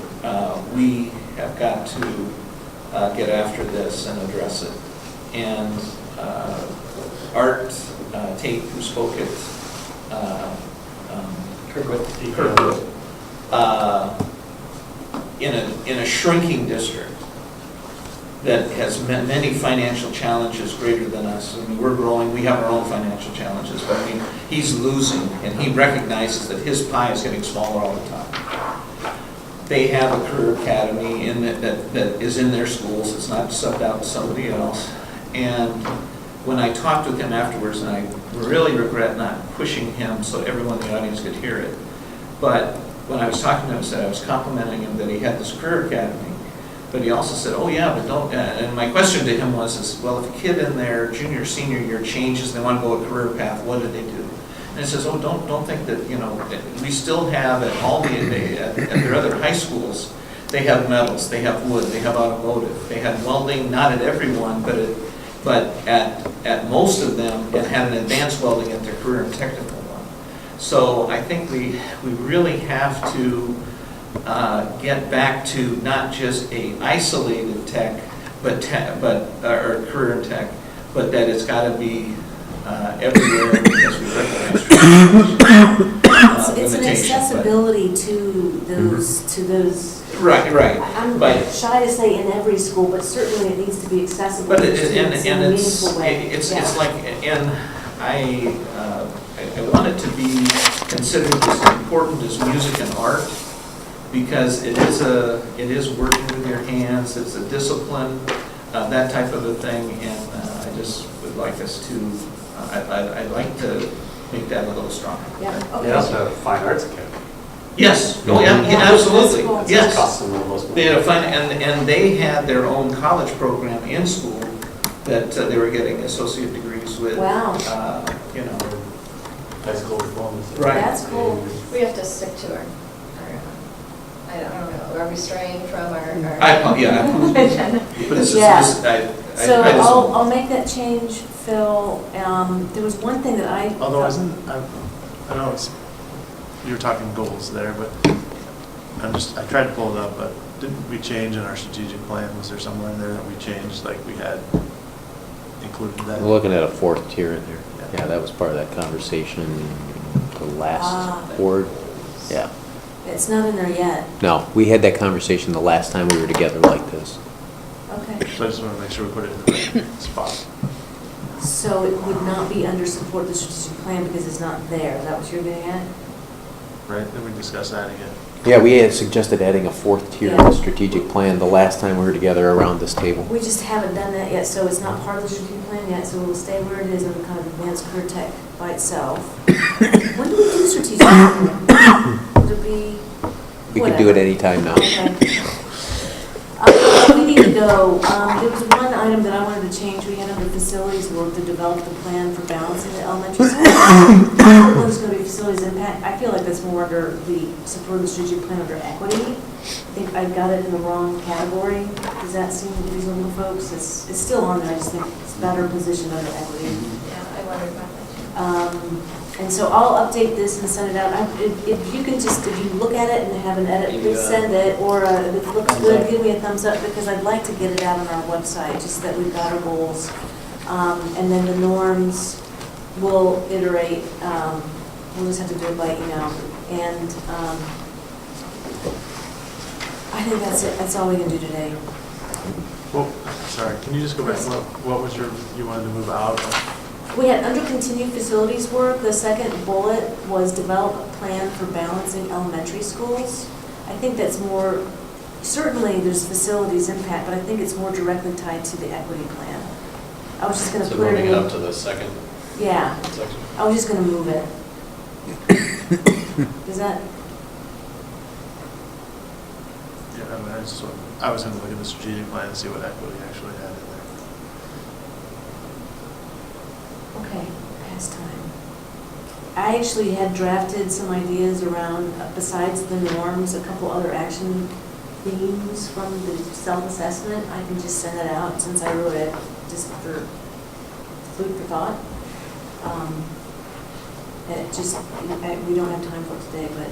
we have got to get after this and address it. And Art Tate, who spoke at Kirkwood, in a shrinking district that has many financial challenges greater than us. I mean, we're growing, we have our own financial challenges, but I mean, he's losing, and he recognizes that his pie is getting smaller all the time. They have a career academy that is in their schools, it's not subbed out to somebody else. And when I talked with him afterwards, and I really regret not pushing him so everyone in the audience could hear it, but when I was talking to him, I said I was complimenting him that he had this career academy. But he also said, oh yeah, but don't, and my question to him was, well, if a kid in their junior, senior year changes, they want to go a career path, what do they do? And he says, oh, don't think that, we still have at all at their other high schools, they have metals, they have wood, they have automotive, they have welding, not at everyone, but at most of them, and had an advanced welding at their career and technical one. So I think we really have to get back to not just a isolated tech, or career in tech, but that it's got to be everywhere, because we recognize It's an limitations, but- accessibility to those. Right. I'm But- shy to say in every school, but certainly it needs to be accessible But to it, students in a and meaningful way. it's Yeah. like, and I want it to be considered as important as music and art, because it is working with your hands, it's a discipline, that type of a thing, and I just would like us to, I'd like to make that a little stronger. Yeah, They also okay. have a fine arts academy. Yes, oh Yeah, yeah, that's absolutely, cool. yes. Costs them the most They money. had a fun, and they had their own college program in school that they were getting associate degrees with. Wow. High school diplomas. Right. That's cool. We have to stick to our I don't know, are we straying from our? Yeah. This is, Yeah. I So just- I'll make that change, Phil. There was one thing that I. Although I know you were talking goals there, but I tried to pull it up, but didn't we change in our strategic plan? Was there somewhere in there that we changed, like we had included that? We're looking at a fourth tier in there. Yeah. Yeah, that was part of that conversation, the Ah. last board. Yeah. It's not in there yet. No, we had that conversation the last time we were together like this. Okay. So I just want to make sure we put it in the right spot. So it would not be under support the strategic plan because it's not there. Is that what you're getting at? Right, then we discuss that again. Yeah, we had suggested adding a fourth tier in Yeah. the strategic plan the last time we were together around this table. We just haven't done that yet, so it's not part of the strategic plan yet, so we'll stay where it is in kind of advanced career tech by itself. When do we do strategic plan? Would it be? We could do it anytime now. Okay. We need to go. There was one item that I wanted to change. We had under facilities work to develop the plan for balancing the elementary school. What's going to be facilities impact? I feel like that's more under the support of the strategic plan under equity. I think I got it in the wrong category. Does that seem reasonable to folks? It's still on there. I just think it's better positioned under equity. Yeah, I wondered about that too. And so I'll update this and send it out. If you can just, if you look at it and have an edit, please send it, or if it looks good, give me a thumbs up, because I'd like to get it out on our website, just that we've got our goals. And then the norms will iterate, we'll just have to do it by email. And I think that's it, that's all we can do today. Well, sorry, can you just go back? What was you wanted to move out of? We had under continued facilities work, the second bullet was develop a plan for balancing elementary schools. I think that's more certainly there's facilities impact, but I think it's more directly tied to the equity plan. I was just gonna So put it moving it up in, to the second yeah, section. I was just gonna move it. Is that, Yeah, I mean, I was gonna look at the strategic plan and see what equity actually had in there. okay, past time. I actually had drafted some ideas around, besides the norms, a couple other action themes from the self-assessment. I can just send it out since I wrote it, just for food for thought. It just, we don't have time for it today, but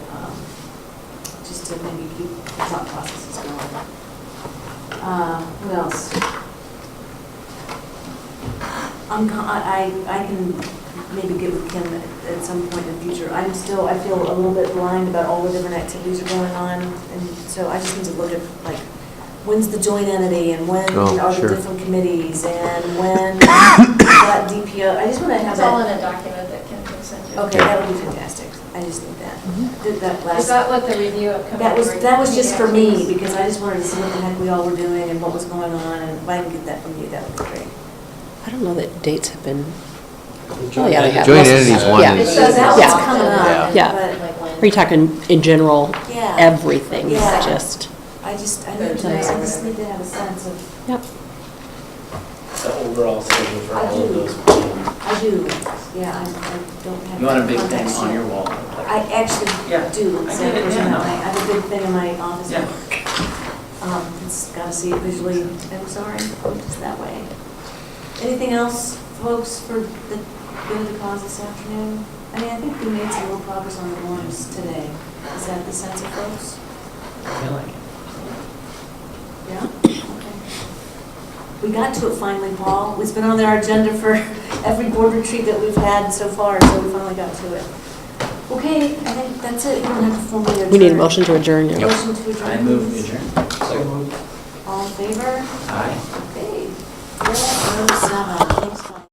just to maybe keep the thought processes going. What else? I can maybe get with Kim at some point in the future. I feel a little bit blind about all the different activities are going on, and so I just need to look at, like, when's the joint entity, and when Oh, are sure. the different committees, and when that DPO, I just want to have It's all in that. a document that Kim can send you. Okay, that would be fantastic. I just need that. Did that Is last. that what the review of coming? That was just for me, because I just wanted to see what the heck we all were doing and what was going on, and if I can get that from you, that would be great. I don't know that dates have been, oh, yeah, they have. Joint entities one Yeah. It is, says That Yeah. one's coming up. Yeah. But, Like when- Are you talking in general, yeah, everything, Yeah. just, I just need to have a sense of, yep. The overall schedule for I all of do. those plans. I do, yeah, I don't have. You want a big thing contacts on yet. your wall? I actually Yeah, do, I so get it, there's yeah, not- no. I have a big thing in my office. Yeah. It's gotta see it visually, I'm sorry, it's that way. Anything else, folks, for the good of the cause this afternoon? I mean, I think we made some real progress on the norms today. Is that the sense of folks? I feel like it. Yeah? Okay. We got to it finally, Paul. It's been on our agenda for every board retreat that we've had so far, so we finally got to it. Okay, I think that's it. You don't have to formally adjourn. We need a motion to adjourn. yeah. Motion to adjourn. I move please. adjourn. Second. All in favor? Aye. Okay. 4:07. Thanks, Tom.